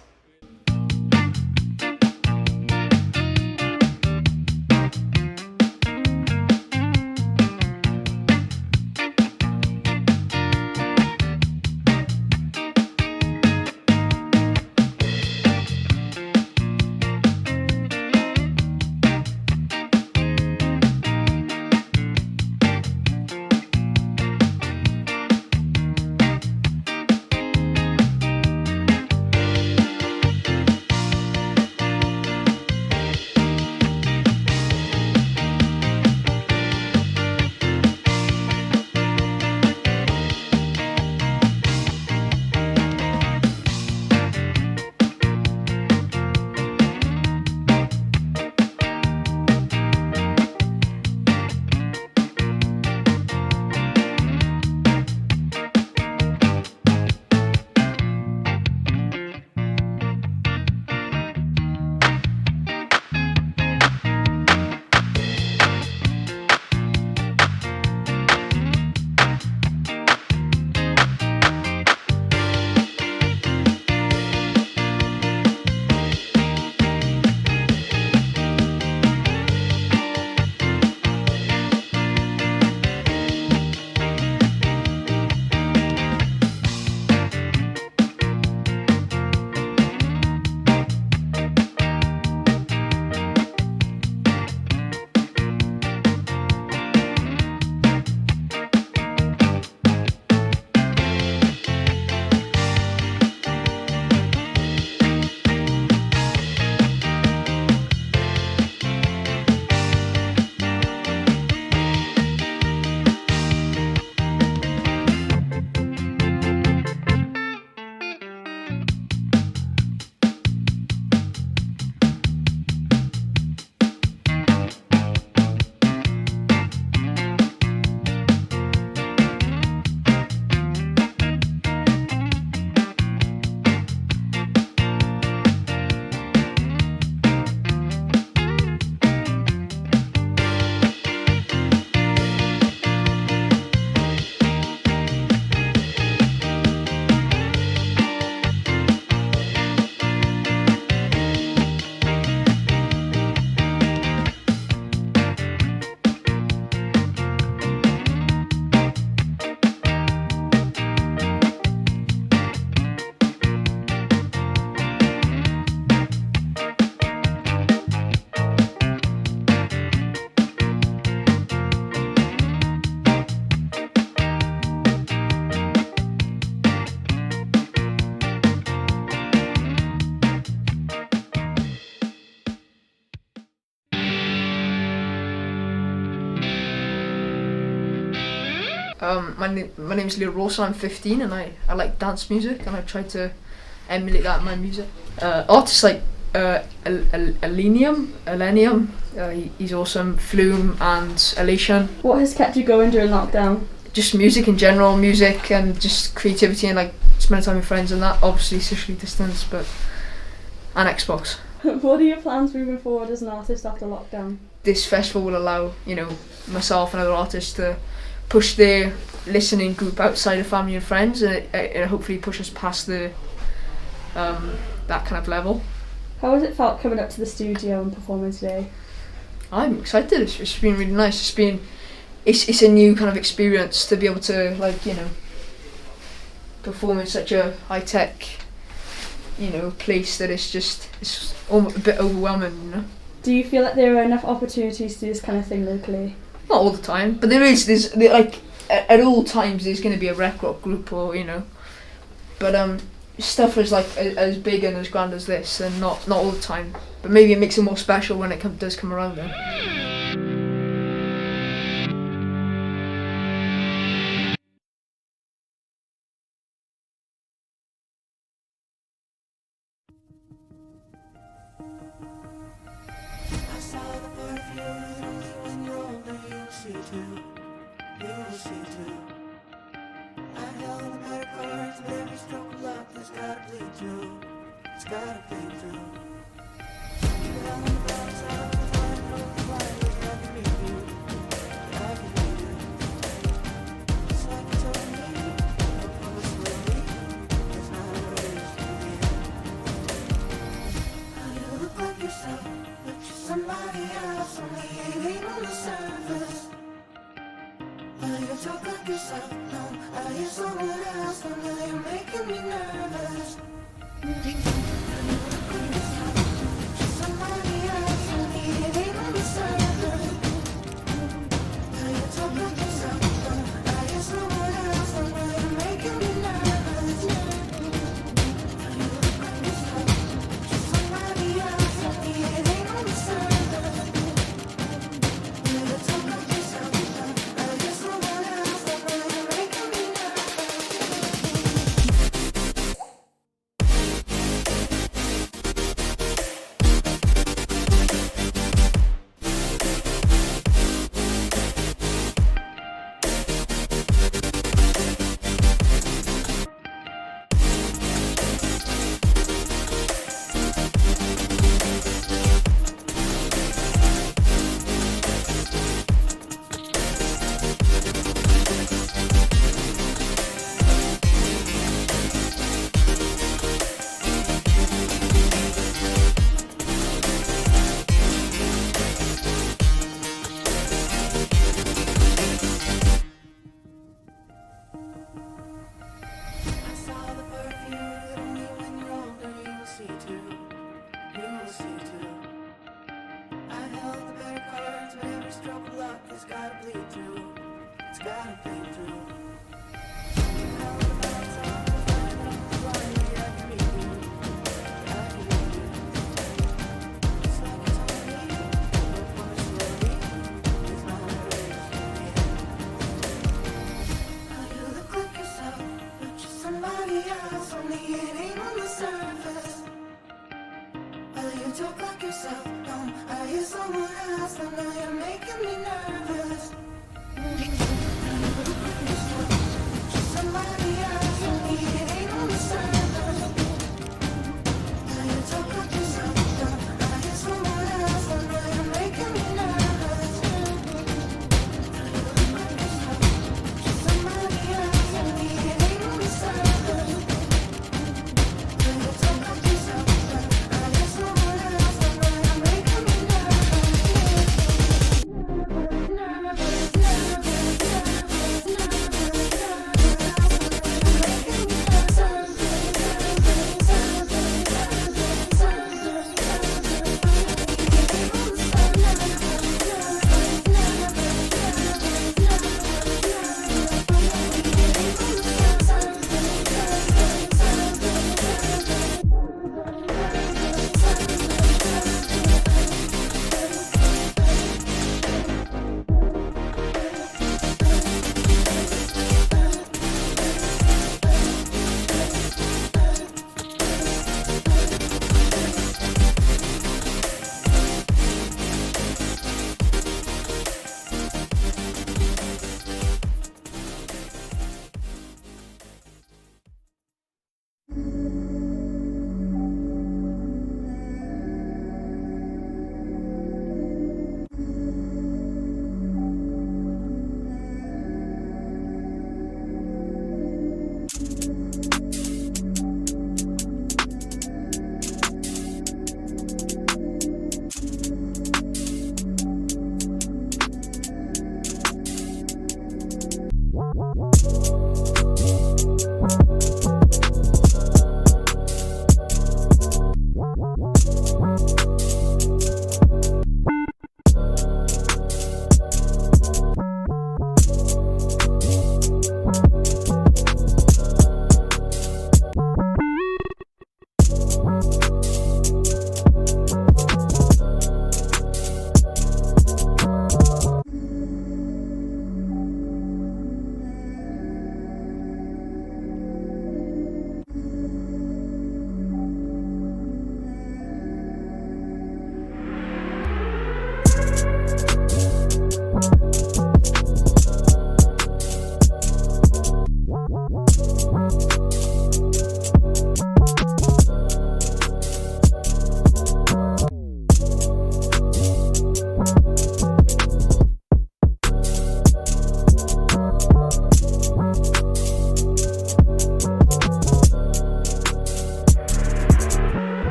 My name's Rawson. I'm 15 and I like dance music and I try to emulate that in my music. Artists like Elenium, he's awesome. Flume and Elation. What has kept you going during lockdown? Just music in general, music and just creativity and like spending time with friends and that. Obviously socially distanced, and Xbox. What are your plans moving forward as an artist after lockdown? This festival will allow, myself and other artists to push their listening group outside of family and friends, and it hopefully push us past that kind of level. How has it felt coming up to the studio and performing today? I'm excited. It's been really nice. It's a new kind of experience to be able to perform in such a high tech, place that it's almost a bit overwhelming. Do you feel like there are enough opportunities to do this kind of thing locally? Not all the time, but there's like at all times there's going to be a rec rock group or but stuff is like as big and as grand as this, and not all the time. But maybe it makes it more special when it does come around then.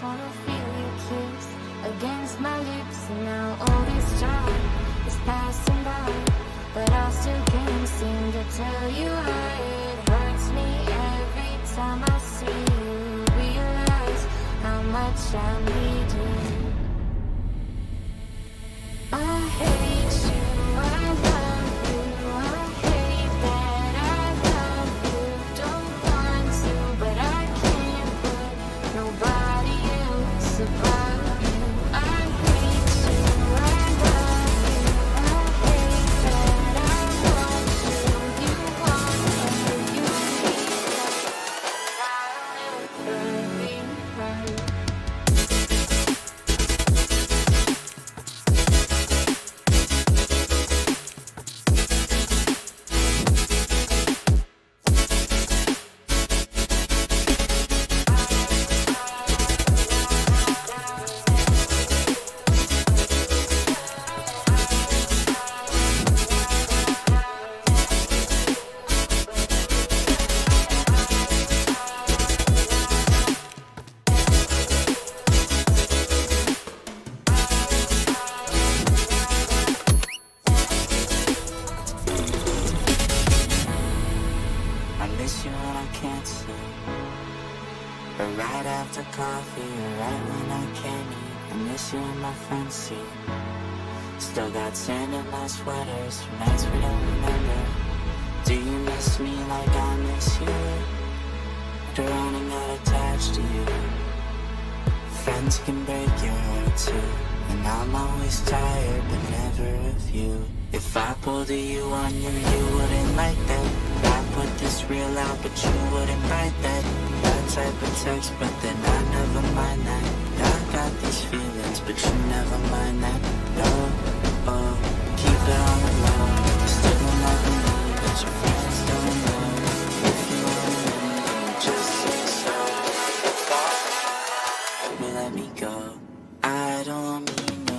wanna feel your kiss against my lips, and now all this time is passing by, but I still can't seem to tell you why. It hurts me every time I see you, realize how much I need you. I hate you, I love you, I hate that I love you. Don't want to, but I can't put nobody else above you. I hate you, I love you, I hate that I want you. You want me, you feel like I'll never be right. I miss you when I can't sleep, or right after coffee, or right when I can't eat. I miss you in my front seat. Still got sand in my sweaters from nights we don't remember. Do you miss me like I miss you? After running out attached to you, friends can break your heart too. And I'm always tired, but never of you. If I pulled a you on you, you wouldn't like that. I put this real out, but you wouldn't write that. That type of text, but then I never mind that. I got these feelings, but you never mind that. No, oh, keep it on the low. You still don't love me, but your friends don't know. If you want me, just say so. But let me go. I don't mean no.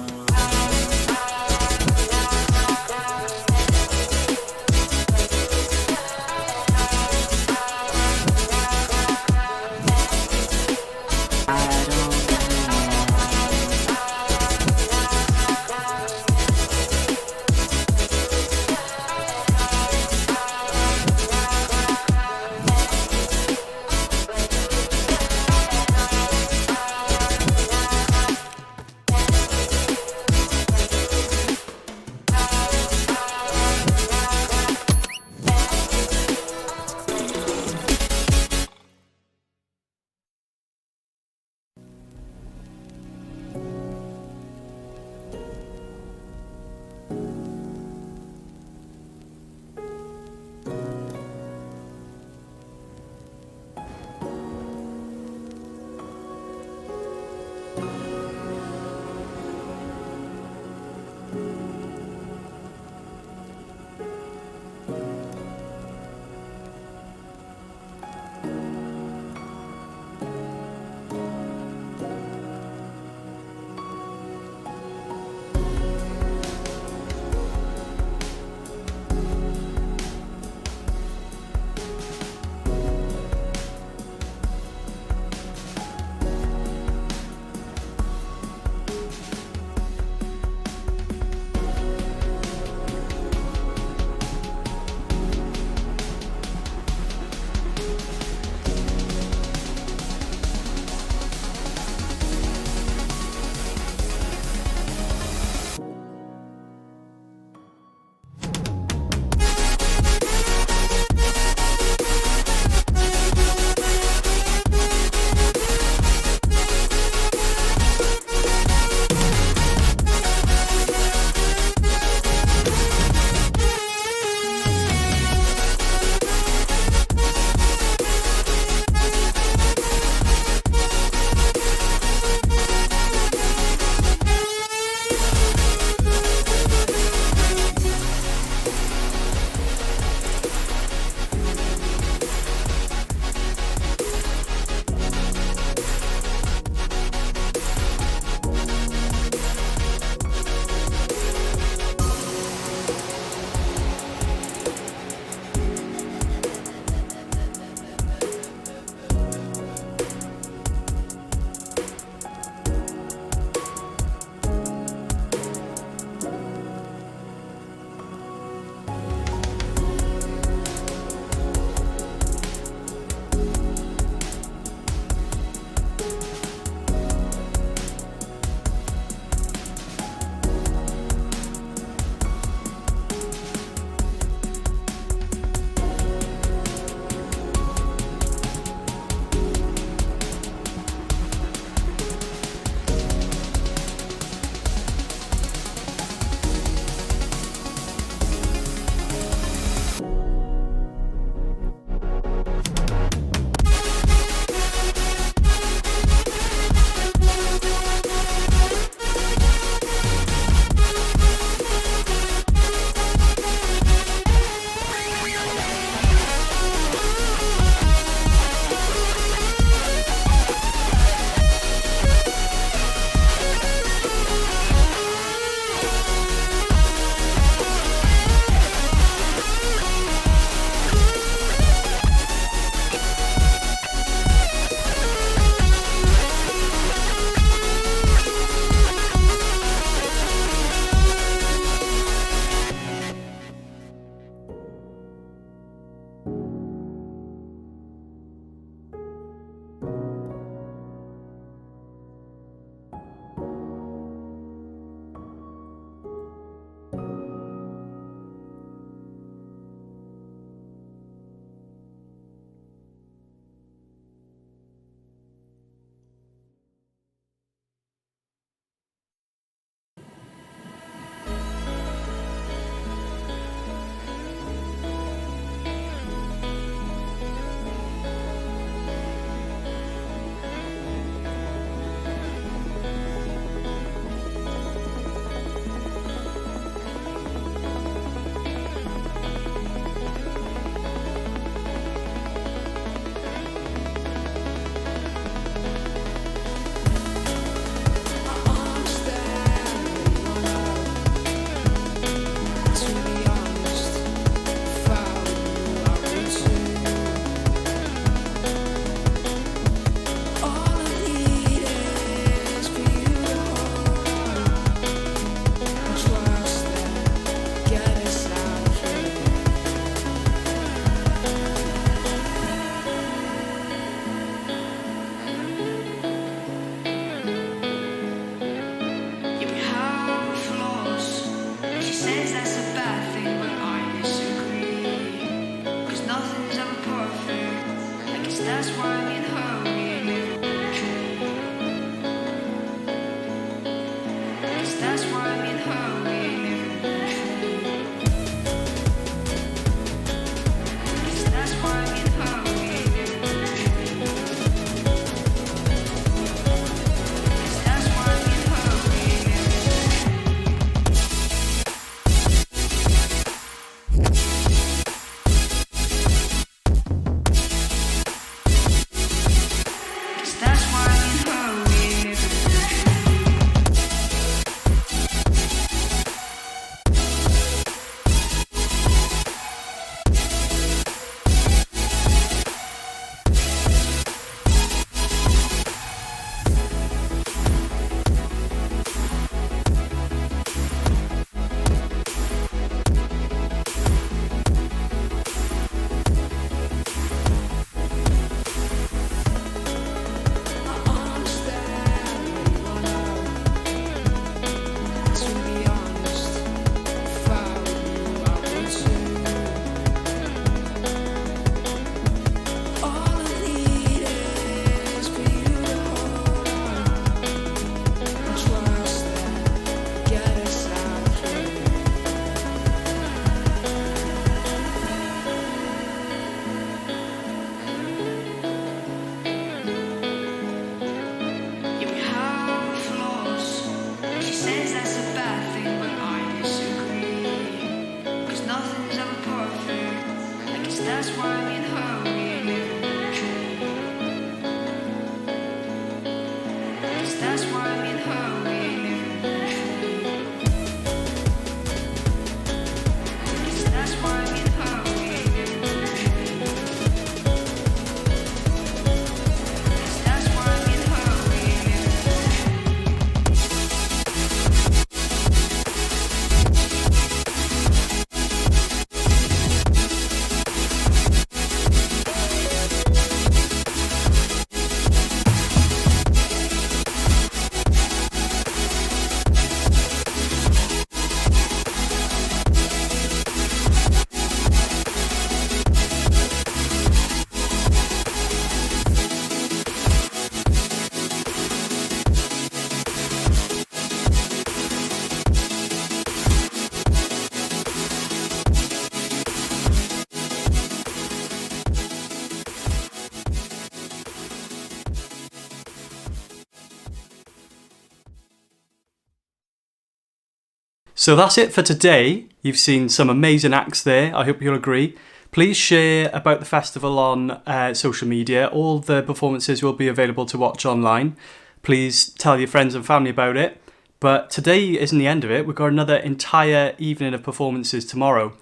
So that's it for today. You've seen some amazing acts there. I hope you'll agree. Please share about the festival on social media. All the performances will be available to watch online. Please tell your friends and family about it. But today isn't the end of it. We've got another entire evening of performances tomorrow.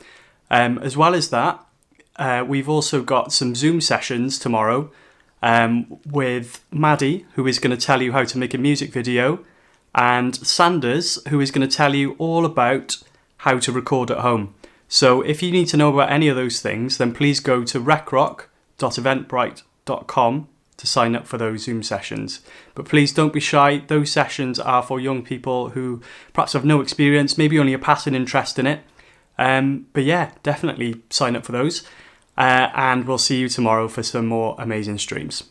As well as that, we've also got some Zoom sessions tomorrow with Maddie, who is going to tell you how to make a music video, and Sanders, who is going to tell you all about how to record at home. So if you need to know about any of those things, then please go to recrock.eventbrite.com to sign up for those Zoom sessions. But please don't be shy. Those sessions are for young people who perhaps have no experience, maybe only a passing interest in it. But yeah, definitely sign up for those. And we'll see you tomorrow for some more amazing streams.